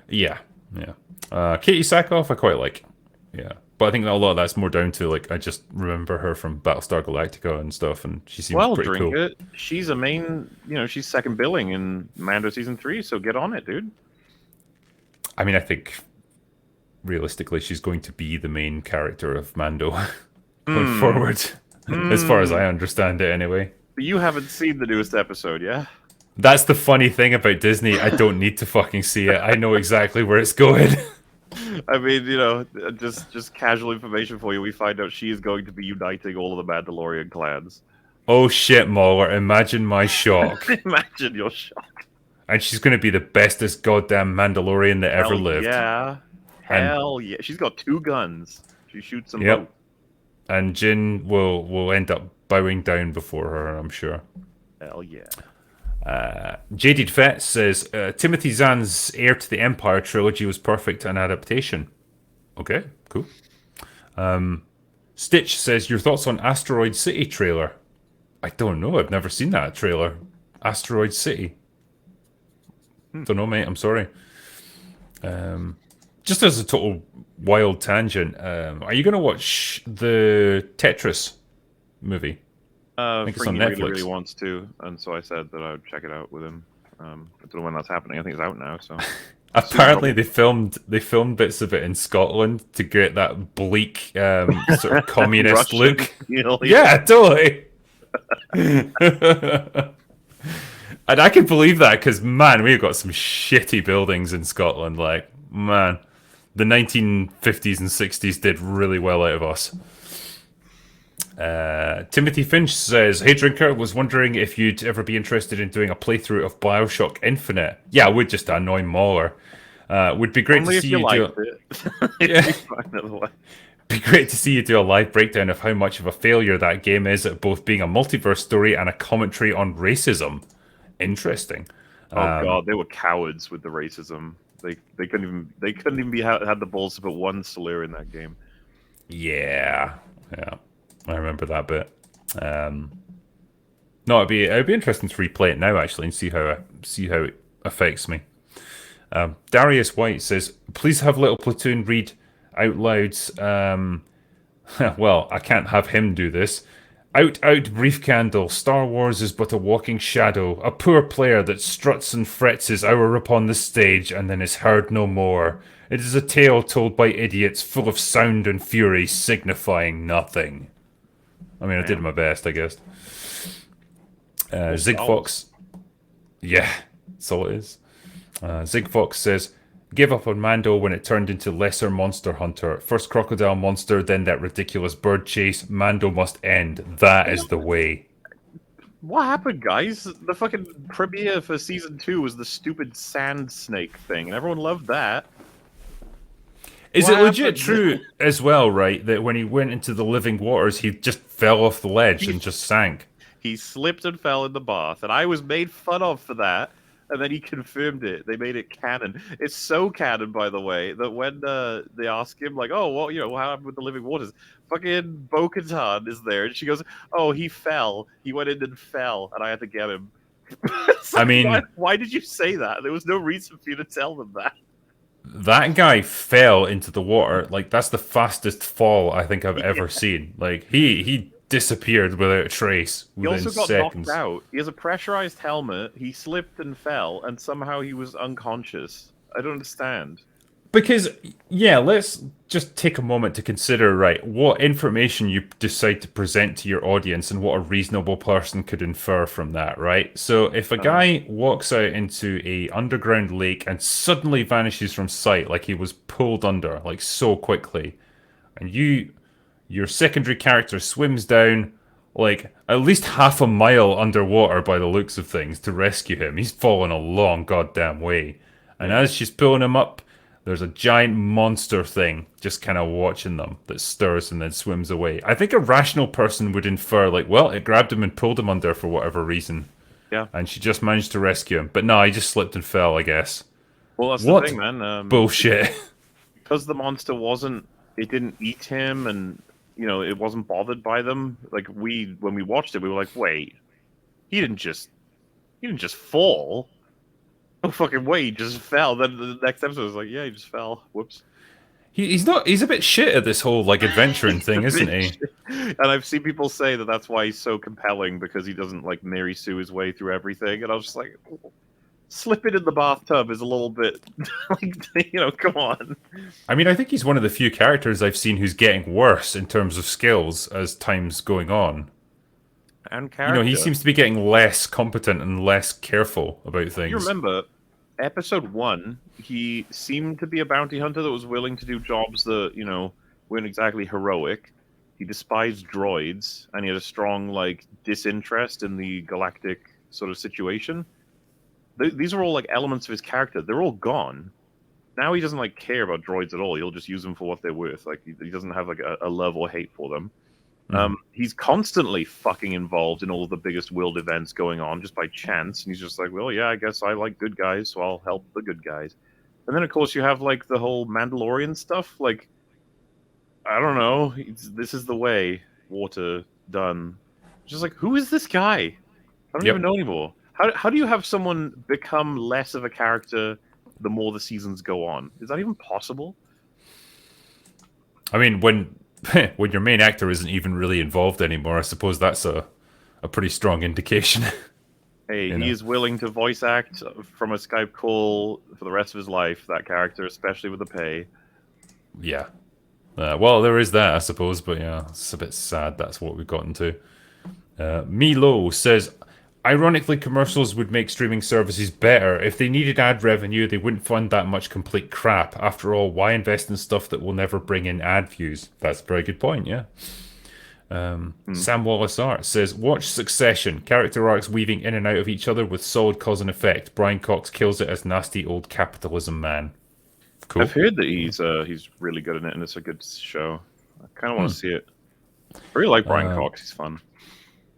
Speaker 1: yeah, yeah. Katie Sackhoff, I quite like. Yeah, but I think that a lot of that's more down to like I just remember her from Battlestar Galactica and stuff, and she seems
Speaker 2: well,
Speaker 1: pretty
Speaker 2: drink
Speaker 1: cool.
Speaker 2: it. She's a main, she's second billing in Mando season 3, so get on it, dude.
Speaker 1: I mean, I think realistically, she's going to be the main character of Mando going
Speaker 2: Hmm.
Speaker 1: forward, as far as
Speaker 2: Hmm.
Speaker 1: I understand it, anyway.
Speaker 2: You haven't seen the newest episode, yeah?
Speaker 1: That's the funny thing about Disney. I don't need to fucking see it. I know exactly where it's going.
Speaker 2: I mean, just casual information for you. We find out she is going to be uniting all of the Mandalorian clans.
Speaker 1: Oh shit, Mauler! Imagine my shock.
Speaker 2: Imagine your shock.
Speaker 1: And she's going to be the bestest goddamn Mandalorian that ever
Speaker 2: Hell
Speaker 1: lived.
Speaker 2: yeah.
Speaker 1: And
Speaker 2: Hell yeah. She's got 2 guns. She shoots them both.
Speaker 1: yep, and Jin will end up bowing down before her, I'm sure.
Speaker 2: Hell yeah.
Speaker 1: Jaded Vet says Timothy Zahn's Heir to the Empire trilogy was perfect an adaptation. Okay, cool. Stitch says your thoughts on Asteroid City trailer. I don't know. I've never seen that trailer. Asteroid City. Don't know, mate. I'm sorry. Just as a total wild tangent, are you going to watch the Tetris movie? I think it's on
Speaker 2: Freaky really, really
Speaker 1: Netflix.
Speaker 2: wants to, and so I said that I would check it out with him. I don't know when that's happening. I think it's out now, so soon
Speaker 1: Apparently,
Speaker 2: probably.
Speaker 1: they filmed bits of it in Scotland to get that bleak sort of communist
Speaker 2: Russian,
Speaker 1: look.
Speaker 2: yeah.
Speaker 1: Yeah, totally. And I can believe that because man, we've got some shitty buildings in Scotland. Like man, the 1950s and 60s did really well out of us. Timothy Finch says, "Hey Drinker, was wondering if you'd ever be interested in doing a playthrough of Bioshock Infinite. Yeah, I would just annoy Mauler. Would be great
Speaker 2: Only
Speaker 1: to
Speaker 2: if
Speaker 1: see
Speaker 2: you
Speaker 1: you do.
Speaker 2: liked it. It'd
Speaker 1: Yeah,
Speaker 2: be fine otherwise.
Speaker 1: be great to see you do a live breakdown of how much of a failure that game is at both being a multiverse story and a commentary on racism. Interesting.
Speaker 2: Oh god, they were cowards with the racism. They couldn't even had the balls to put one slur in that game.
Speaker 1: Yeah, yeah, I remember that bit. No, it'd be interesting to replay it now actually and see how it affects me. Darius White says, "Please have Little Platoon read out loud." Well, I can't have him do this. Out, out, brief candle. Star Wars is but a walking shadow, a poor player that struts and frets his hour upon the stage and then is heard no more. It is a tale told by idiots, full of sound and fury, signifying nothing. I mean, I did
Speaker 2: Damn.
Speaker 1: my best, I guess.
Speaker 2: Well,
Speaker 1: Zig
Speaker 2: Star Wars.
Speaker 1: Fox, yeah, that's all it is. Zig Fox says, "Give up on Mando when it turned into lesser monster hunter. First crocodile monster, then that ridiculous bird chase. Mando must end. That is the way."
Speaker 2: What happened, guys? The fucking premiere for season 2 was the stupid sand snake thing, and everyone loved that.
Speaker 1: Is
Speaker 2: What
Speaker 1: it legit
Speaker 2: happened?
Speaker 1: true as well, right, that when he went into the living waters, he just fell off the ledge
Speaker 2: He
Speaker 1: and just sank?
Speaker 2: he slipped and fell in the bath, and I was made fun of for that. And then he confirmed it. They made it canon. It's so canon, by the way, that when they ask him, like, "Oh, well, what happened with the living waters?" Fucking Bo-Katan is there, and she goes, "Oh, he fell. He went in and fell, and I had to get him." It's
Speaker 1: I
Speaker 2: like,
Speaker 1: mean,
Speaker 2: why did you say that? There was no reason for you to tell them that.
Speaker 1: that guy fell into the water. Like, that's the fastest fall I think I've ever
Speaker 2: Yeah.
Speaker 1: seen. Like, he disappeared without a trace
Speaker 2: He
Speaker 1: within
Speaker 2: also got knocked
Speaker 1: seconds.
Speaker 2: out. He has a pressurized helmet. He slipped and fell, and somehow he was unconscious. I don't understand.
Speaker 1: Because, yeah, let's just take a moment to consider, right, what information you decide to present to your audience and what a reasonable person could infer from that, right? So if a
Speaker 2: Uh,
Speaker 1: guy walks out into a underground lake and suddenly vanishes from sight, like he was pulled under, like so quickly, and your secondary character swims down like at least half a mile underwater by the looks of things to rescue him. He's fallen a long goddamn way. And
Speaker 2: yeah,
Speaker 1: as she's pulling him up, there's a giant monster thing just kind of watching them that stirs and then swims away. I think a rational person would infer, like, well, it grabbed him and pulled him under for whatever reason.
Speaker 2: yeah.
Speaker 1: And she just managed to rescue him. But no, he just slipped and fell, I guess.
Speaker 2: Well, that's the
Speaker 1: What
Speaker 2: thing, man.
Speaker 1: bullshit.
Speaker 2: Because the monster wasn't, it didn't eat him, and it wasn't bothered by them. Like when we watched it, we were like, wait, he didn't just, he didn't just fall. No fucking way, he just fell. Then the next episode was like, yeah, he just fell. Whoops.
Speaker 1: He's not. He's a bit shit at this whole like adventuring
Speaker 2: He's a
Speaker 1: thing, isn't he?
Speaker 2: bitch. And I've seen people say that that's why he's so compelling, because he doesn't like Mary Sue his way through everything. And I was just like, slipping in the bathtub is a little bit like, come on.
Speaker 1: I mean, I think he's one of the few characters I've seen who's getting worse in terms of skills as time's going on.
Speaker 2: And
Speaker 1: He
Speaker 2: character.
Speaker 1: seems to be getting less competent and less careful about
Speaker 2: If you
Speaker 1: things.
Speaker 2: remember, episode 1, he seemed to be a bounty hunter that was willing to do jobs that, weren't exactly heroic. He despised droids, and he had a strong, like, disinterest in the galactic sort of situation. These are all, like, elements of his character. They're all gone. Now he doesn't, like, care about droids at all. He'll just use them for what they're worth. Like, he doesn't have, like, a love or hate for them.
Speaker 1: Mhm.
Speaker 2: He's constantly fucking involved in all of the biggest world events going on just by chance, and he's just like, well, yeah, I guess I like good guys, so I'll help the good guys. And then, of course, you have like the whole Mandalorian stuff. Like, I don't know, this is the way water done. Just like, who is this guy? I don't even
Speaker 1: Yep.
Speaker 2: know anymore. How do you have someone become less of a character the more the seasons go on? Is that even possible?
Speaker 1: I mean, when when your main actor isn't even really involved anymore, I suppose that's a pretty strong indication.
Speaker 2: Hey,
Speaker 1: you
Speaker 2: he
Speaker 1: know.
Speaker 2: is willing to voice act from a Skype call for the rest of his life, that character, especially with the pay.
Speaker 1: Yeah. Well, there is that, I suppose, but yeah, it's a bit sad that's what we've gotten to. Milo says, ironically, commercials would make streaming services better. If they needed ad revenue, they wouldn't fund that much complete crap. After all, why invest in stuff that will never bring in ad views? That's a very good point, yeah.
Speaker 2: Hmm.
Speaker 1: Sam Wallace Art says, watch Succession. Character arcs weaving in and out of each other with solid cause and effect. Brian Cox kills it as nasty old capitalism man.
Speaker 2: I've
Speaker 1: Cool.
Speaker 2: heard that he's really good in it, and it's a good show. I kind of want
Speaker 1: Hmm.
Speaker 2: to see it. I really like Brian
Speaker 1: Uh,
Speaker 2: Cox. He's fun.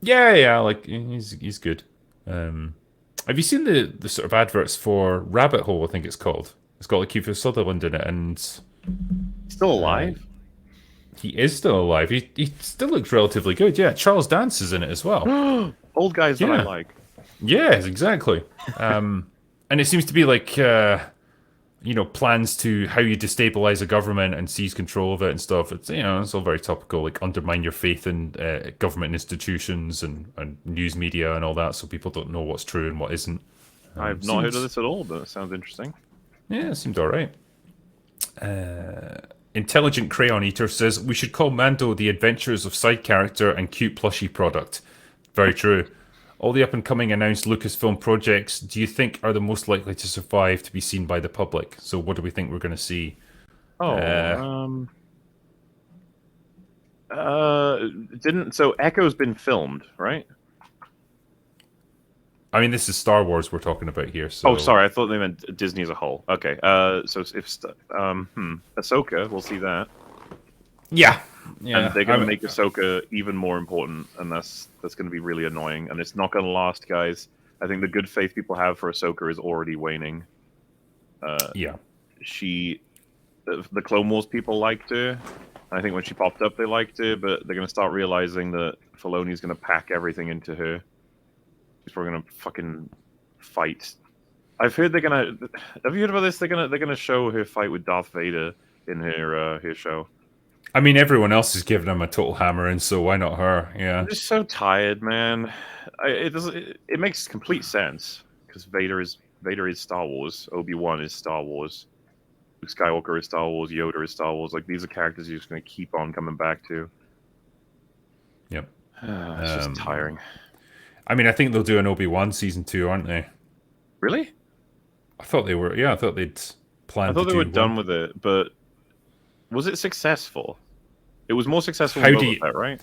Speaker 1: yeah, like he's good. Have you seen the sort of adverts for Rabbit Hole? I think it's called. It's got like Kiefer Sutherland in it, and
Speaker 2: He's still
Speaker 1: uh,
Speaker 2: alive.
Speaker 1: he is still alive. He still looks relatively good. Yeah, Charles Dance is in it as well.
Speaker 2: Old guys that I
Speaker 1: Yeah,
Speaker 2: like.
Speaker 1: yes, exactly. And it seems to be like plans to how you destabilize a government and seize control of it and stuff. It's it's all very topical, like undermine your faith in government institutions and news media and all that, so people don't know what's true and what isn't.
Speaker 2: I've not heard of
Speaker 1: Seems
Speaker 2: this at all, but it sounds interesting.
Speaker 1: Yeah, it seemed all right. Intelligent Crayon Eater says we should call Mando the adventures of side character and cute plushie product. Very true. All the up and coming announced Lucasfilm projects, do you think are the most likely to survive to be seen by the public? So, what do we think we're going to see?
Speaker 2: Oh,
Speaker 1: Uh,
Speaker 2: didn't so Echo's been filmed, right?
Speaker 1: I mean, this is Star Wars we're talking about here,
Speaker 2: Oh,
Speaker 1: so
Speaker 2: sorry, I thought they meant Disney as a whole. Okay, so Ahsoka, we'll see that.
Speaker 1: yeah,
Speaker 2: And
Speaker 1: yeah.
Speaker 2: they're going to make Ahsoka even more important, and that's going to be really annoying, and it's not going to last, guys. I think the good faith people have for Ahsoka is already waning.
Speaker 1: Yeah,
Speaker 2: The Clone Wars people liked her. I think when she popped up, they liked her, but they're going to start realizing that Filoni's going to pack everything into her. She's probably going to fucking fight. I've heard they're going to. Have you heard about this? They're gonna show her fight with Darth Vader in her show.
Speaker 1: I mean, everyone else is giving him a total hammer, and so why not her?
Speaker 2: I'm
Speaker 1: Yeah,
Speaker 2: just so tired, man. It doesn't. It makes complete sense because Vader is Star Wars. Obi-Wan is Star Wars. Skywalker is Star Wars, Yoda is Star Wars. Like these are characters you're just going to keep on coming back to.
Speaker 1: Yep.
Speaker 2: It's just tiring.
Speaker 1: I mean, I think they'll do an Obi-Wan season 2, aren't they?
Speaker 2: Really?
Speaker 1: I thought they were. Yeah, I thought they'd planned.
Speaker 2: I thought
Speaker 1: to
Speaker 2: they
Speaker 1: do
Speaker 2: were
Speaker 1: one.
Speaker 2: done with it, but was it successful? It was more successful
Speaker 1: How
Speaker 2: than
Speaker 1: do
Speaker 2: Boba
Speaker 1: you-
Speaker 2: Fett, right?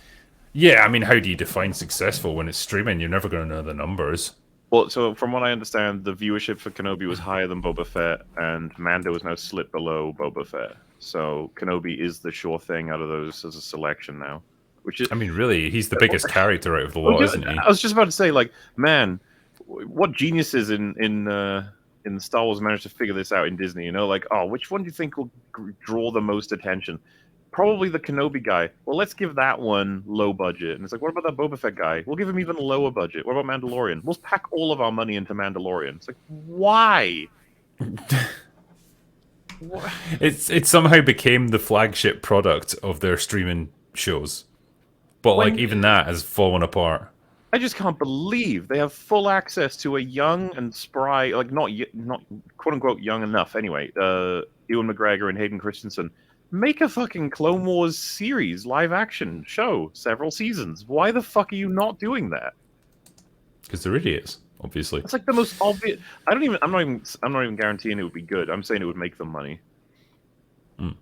Speaker 1: Yeah, I mean, how do you define successful when it's streaming? You're never going to know the numbers.
Speaker 2: Well, so from what I understand, the viewership for Kenobi was higher than Boba Fett, and Mando is now slipped below Boba Fett. So Kenobi is the sure thing out of those as a selection now. Which is,
Speaker 1: I mean, really, he's the biggest character out of the lot, isn't he?
Speaker 2: I was just about to say, like, man, what geniuses in Star Wars managed to figure this out in Disney? You know, like, oh, which one do you think will draw the most attention? Probably the Kenobi guy. Well, let's give that one low budget. And it's like, what about that Boba Fett guy? We'll give him even lower budget. What about Mandalorian? We'll pack all of our money into Mandalorian. It's like, why?
Speaker 1: It somehow became the flagship product of their streaming shows, but like even that has fallen apart.
Speaker 2: I just can't believe they have full access to a young and spry, like not quote unquote young enough. Anyway, Ewan McGregor and Hayden Christensen. Make a fucking Clone Wars series, live action show, several seasons. Why the fuck are you not doing that?
Speaker 1: Because they're idiots, obviously.
Speaker 2: It's like the most obvious. I'm not even guaranteeing it would be good. I'm saying it would make them money.
Speaker 1: Mm.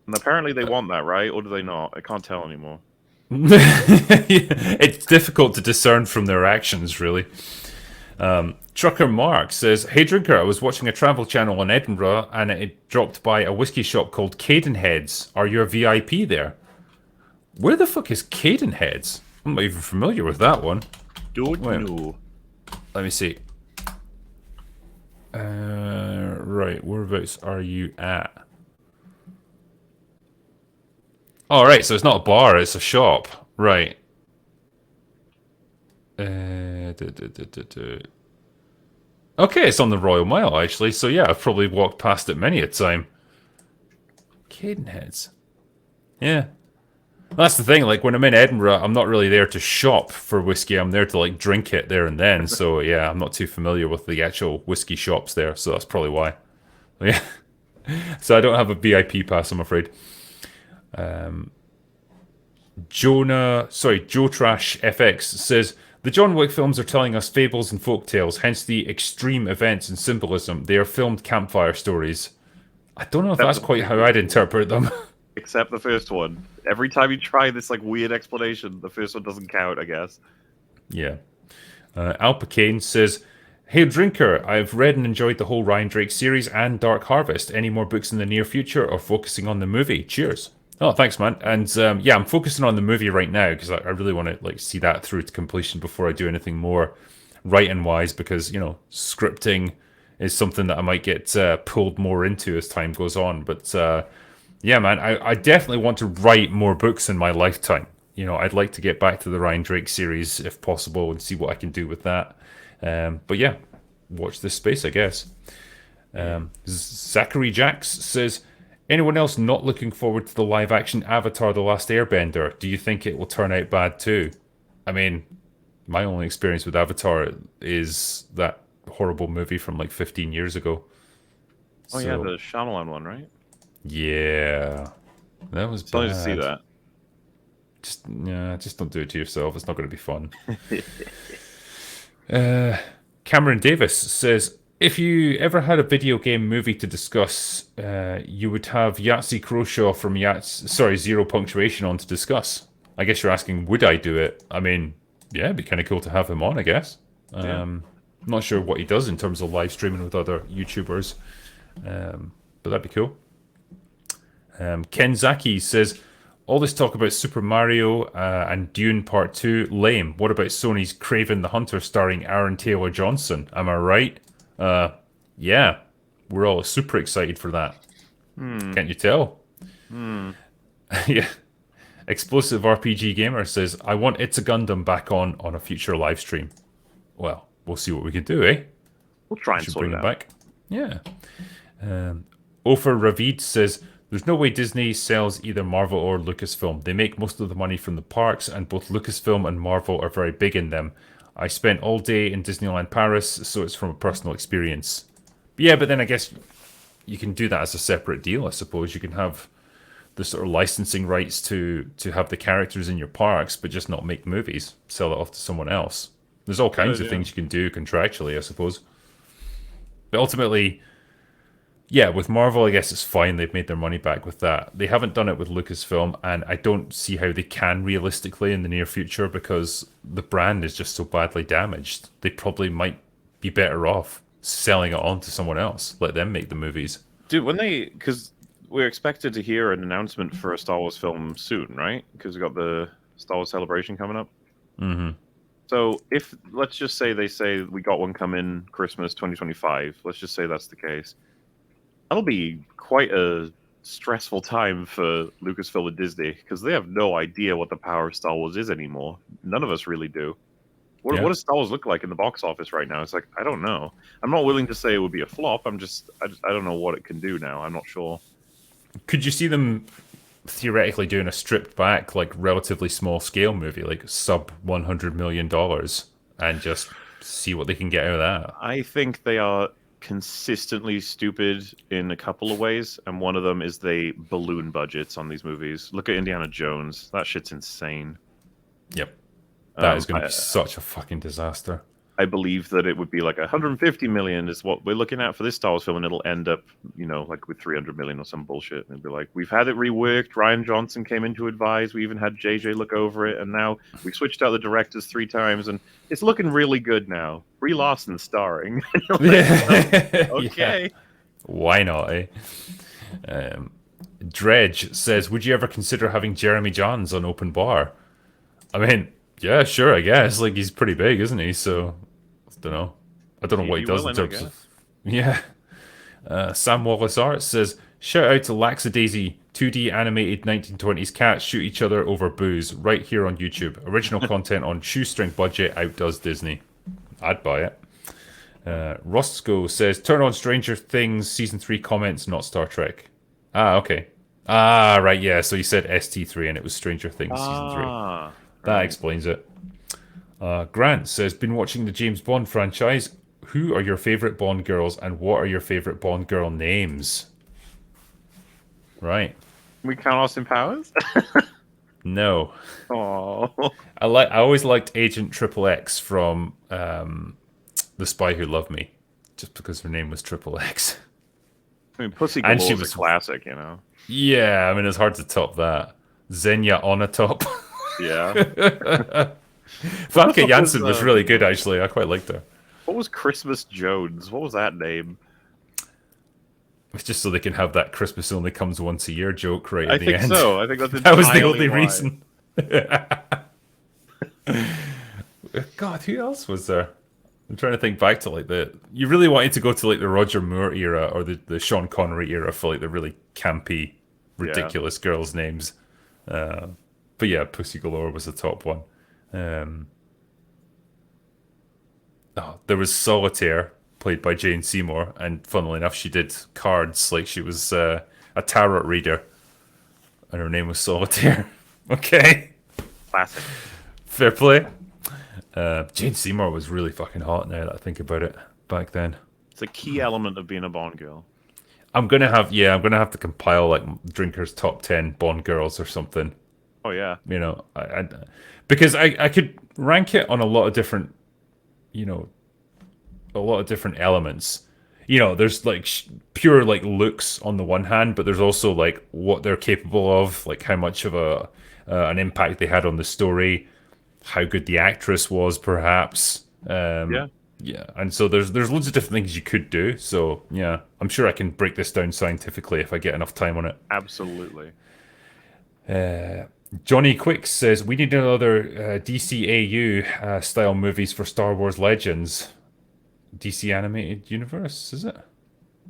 Speaker 2: And apparently they want that, right? Or do they not? I can't tell anymore.
Speaker 1: It's difficult to discern from their actions, really. Trucker Mark says, "Hey Drinker, I was watching a travel channel in Edinburgh and it dropped by a whiskey shop called Cadenheads. Are you a VIP there?" Where the fuck is Cadenheads? I'm not even familiar with that one.
Speaker 2: Don't know.
Speaker 1: Let me see. Right, whereabouts are you at? Oh, right, so it's not a bar, it's a shop. Right. Okay, it's on the Royal Mile, actually. So yeah, I've probably walked past it many a time. Cadenheads. Yeah. That's the thing, like, when I'm in Edinburgh, I'm not really there to shop for whiskey. I'm there to, like, drink it there and then. So, yeah, I'm not too familiar with the actual whiskey shops there. So that's probably why. Yeah. So I don't have a VIP pass, I'm afraid. Joe Trash FX says, "The John Wick films are telling us fables and folktales, hence the extreme events and symbolism. They are filmed campfire stories." I don't know if that's quite how I'd interpret them.
Speaker 2: Except the first one. Every time you try this like weird explanation, the first one doesn't count, I guess.
Speaker 1: Yeah. Alpa Kane says, "Hey Drinker, I've read and enjoyed the whole Ryan Drake series and Dark Harvest. Any more books in the near future or focusing on the movie? Cheers." Oh, thanks, man. And yeah, I'm focusing on the movie right now because I really want to like see that through to completion before I do anything more writing-wise, because, you know, scripting is something that I might get pulled more into as time goes on. But yeah, man, I definitely want to write more books in my lifetime. You know, I'd like to get back to the Ryan Drake series if possible and see what I can do with that. But yeah, watch this space, I guess. Zachary Jax says, "Anyone else not looking forward to the live-action Avatar: The Last Airbender? Do you think it will turn out bad too?" I mean, my only experience with Avatar is that horrible movie from like 15 years ago.
Speaker 2: Oh yeah, the Shyamalan one, right?
Speaker 1: Yeah, that was bad.
Speaker 2: To see that.
Speaker 1: Just don't do it to yourself. It's not going to be fun. Cameron Davis says, "If you ever had a video game movie to discuss, you would have Yahtzee Croshaw from Zero Punctuation on to discuss." I guess you're asking, would I do it? I mean, yeah, it'd be kind of cool to have him on, I guess. I'm not sure what he does in terms of live streaming with other YouTubers, but that'd be cool. Ken Zaki says, "All this talk about Super Mario and Dune Part 2, lame. What about Sony's Kraven the Hunter starring Aaron Taylor Johnson? Am I right?" Yeah, we're all super excited for that. Can't you tell? Yeah. Explosive RPG Gamer says, "I want It's a Gundam back on a future live stream." Well, we'll see what we can do, eh?
Speaker 2: We'll try and sort it out.
Speaker 1: Back. Yeah. Ofer Ravid says, "There's no way Disney sells either Marvel or Lucasfilm. They make most of the money from the parks, and both Lucasfilm and Marvel are very big in them. I spent all day in Disneyland Paris, so it's from a personal experience." Yeah, but then I guess you can do that as a separate deal, I suppose. You can have the sort of licensing rights to have the characters in your parks, but just not make movies, sell it off to someone else. There's all kinds
Speaker 2: Good,
Speaker 1: of
Speaker 2: yeah.
Speaker 1: things you can do contractually, I suppose. But ultimately, yeah, with Marvel, I guess it's fine. They've made their money back with that. They haven't done it with Lucasfilm, and I don't see how they can realistically in the near future because the brand is just so badly damaged. They probably might be better off selling it on to someone else. Let them make the movies.
Speaker 2: Dude, because we're expected to hear an announcement for a Star Wars film soon, right? Because we got the Star Wars Celebration coming up.
Speaker 1: Mm-hmm.
Speaker 2: So if let's just say they say we got one coming Christmas 2025. Let's just say that's the case. That'll be quite a stressful time for Lucasfilm and Disney because they have no idea what the power of Star Wars is anymore. None of us really do. What,
Speaker 1: Yeah.
Speaker 2: what does Star Wars look like in the box office right now? It's like I don't know. I'm not willing to say it would be a flop. I don't know what it can do now. I'm not sure.
Speaker 1: Could you see them theoretically doing a stripped back, like relatively small scale movie, like sub $100 million, and just see what they can get out of that?
Speaker 2: I think they are consistently stupid in a couple of ways, and one of them is they balloon budgets on these movies. Look at Indiana Jones. That shit's insane.
Speaker 1: Yep. That is going to
Speaker 2: I,
Speaker 1: be such a fucking disaster.
Speaker 2: I believe that it would be like 150 million is what we're looking at for this Star Wars film, and it'll end up, like with 300 million or some bullshit. And it'd be like, we've had it reworked. Ryan Johnson came in to advise. We even had JJ look over it, and now we switched out the directors 3 times, and it's looking really good now. Brie Larson starring. Okay.
Speaker 1: Yeah. Why not, eh? Dredge says, would you ever consider having Jeremy Jahns on open bar? I mean, yeah, sure, I guess. Like, he's pretty big, isn't he? So, I don't know. I don't know what he does in terms of... Yeah. Sam Wallace Arts says, shout out to Laxadaisy, 2D animated 1920s cats shoot each other over booze right here on YouTube. Original content on shoestring budget outdoes Disney. I'd buy it. Roscoe says, turn on Stranger Things Season 3 comments, not Star Trek. Ah, okay. Ah, right, yeah. So you said ST3 and it was Stranger Things Season 3. That explains it. Grant says, been watching the James Bond franchise. Who are your favourite Bond girls and what are your favourite Bond girl names? Right.
Speaker 2: We count Austin Powers?
Speaker 1: No.
Speaker 2: Oh.
Speaker 1: I always liked Agent Triple X from The Spy Who Loved Me, just because her name was Triple X.
Speaker 2: I mean, Pussy
Speaker 1: And
Speaker 2: Galore
Speaker 1: she
Speaker 2: was
Speaker 1: was
Speaker 2: a classic,
Speaker 1: Yeah, I mean it's hard to top that. Xenia on a top.
Speaker 2: Yeah.
Speaker 1: Famke Janssen was really good actually. I quite liked her.
Speaker 2: What was Christmas Jones? What was that name?
Speaker 1: It's just so they can have that Christmas only comes once a year joke right at the end.
Speaker 2: I think so. I think that's
Speaker 1: that was the
Speaker 2: entirely
Speaker 1: only
Speaker 2: why.
Speaker 1: reason. God, who else was there? I'm trying to think back to like you really wanted to go to like the Roger Moore era or the Sean Connery era for like the really campy, ridiculous girls' names. But yeah, Pussy Galore was the top one. There was Solitaire, played by Jane Seymour, and funnily enough, she did cards like she was a tarot reader, and her name was Solitaire. Okay,
Speaker 2: Classic.
Speaker 1: fair play. Jane Seymour was really fucking hot now that I think about it back then.
Speaker 2: It's a key element of being a Bond girl.
Speaker 1: I'm gonna have to compile like Drinker's top 10 Bond girls or something.
Speaker 2: Oh yeah.
Speaker 1: Because I could rank it on a lot of different, elements. There's like pure like looks on the one hand, but there's also like what they're capable of, like how much of an impact they had on the story, how good the actress was, perhaps. Yeah, and so there's loads of different things you could do. So yeah, I'm sure I can break this down scientifically if I get enough time on it.
Speaker 2: Absolutely.
Speaker 1: Johnny Quick says we need another DCAU style movies for Star Wars Legends. DC Animated Universe, is it?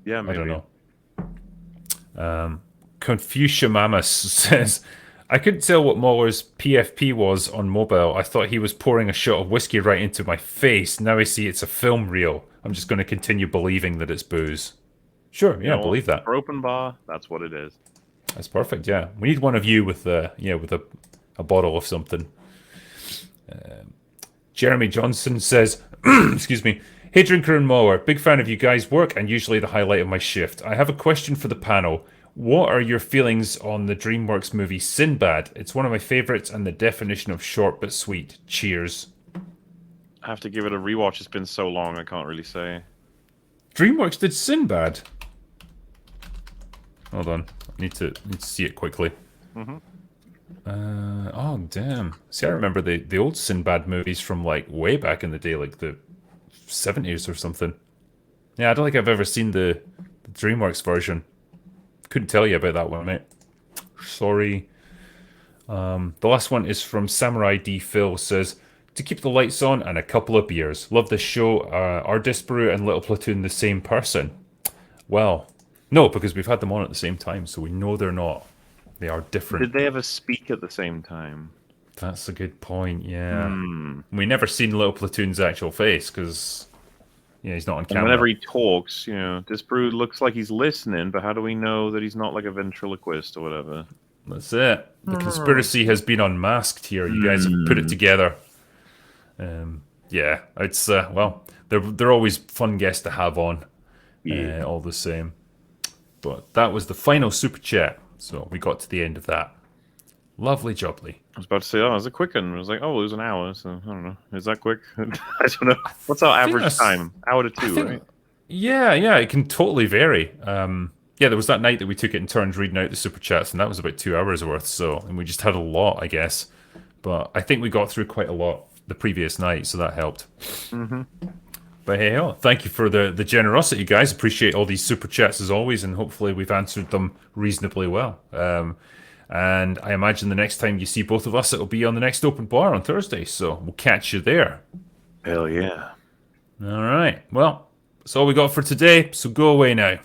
Speaker 2: Yeah, maybe.
Speaker 1: I don't know. Confuciamamus says, I couldn't tell what Mahler's PFP was on mobile. I thought he was pouring a shot of whiskey right into my face. Now I see it's a film reel. I'm just going to continue believing that it's booze. Sure, yeah, believe that.
Speaker 2: For open bar, that's what it is.
Speaker 1: That's perfect, yeah. We need one of you with a bottle of something. Jeremy Johnson says, excuse me, Hey Drinker and Mower, big fan of you guys' work and usually the highlight of my shift. I have a question for the panel. What are your feelings on the DreamWorks movie Sinbad? It's one of my favorites and the definition of short but sweet. Cheers.
Speaker 2: I have to give it a rewatch. It's been so long, I can't really say.
Speaker 1: DreamWorks did Sinbad. Hold on, I need to see it quickly. Oh damn! See, I remember the old Sinbad movies from like way back in the day, like the 70s or something. Yeah, I don't think I've ever seen the DreamWorks version. Couldn't tell you about that one, mate. Sorry. The last one is from Samurai D. Phil. Says to keep the lights on and a couple of beers. Love this show. Are Disparu and Little Platoon the same person? Well, no, because we've had them on at the same time, so we know they're not. They are different.
Speaker 2: Did they ever speak at the same time?
Speaker 1: That's a good point, yeah. We never seen Little Platoon's actual face, because he's not on camera.
Speaker 2: And whenever he talks, Disparu looks like he's listening, but how do we know that he's not like a ventriloquist or whatever?
Speaker 1: That's it. The conspiracy has been unmasked here. You guys have put it together. Yeah, it's, well, they're always fun guests to have on, all the same. But that was the final super chat, so we got to the end of that. Lovely jubbly.
Speaker 2: I was about to say, oh, it was a quick one. I was like, oh, it was an hour, so I don't know. Is that quick? I don't know. What's our average time? Hour to two, right?
Speaker 1: Yeah, it can totally vary. Yeah, there was that night that we took it in turns reading out the super chats, and that was about 2 hours worth, and we just had a lot, I guess. But I think we got through quite a lot the previous night, so that helped. But hey, thank you for the generosity, guys. Appreciate all these super chats as always, and hopefully we've answered them reasonably well. And I imagine the next time you see both of us, it'll be on the next open bar on Thursday, so we'll catch you there.
Speaker 2: Hell yeah.
Speaker 1: All right. Well, that's all we got for today, so go away now.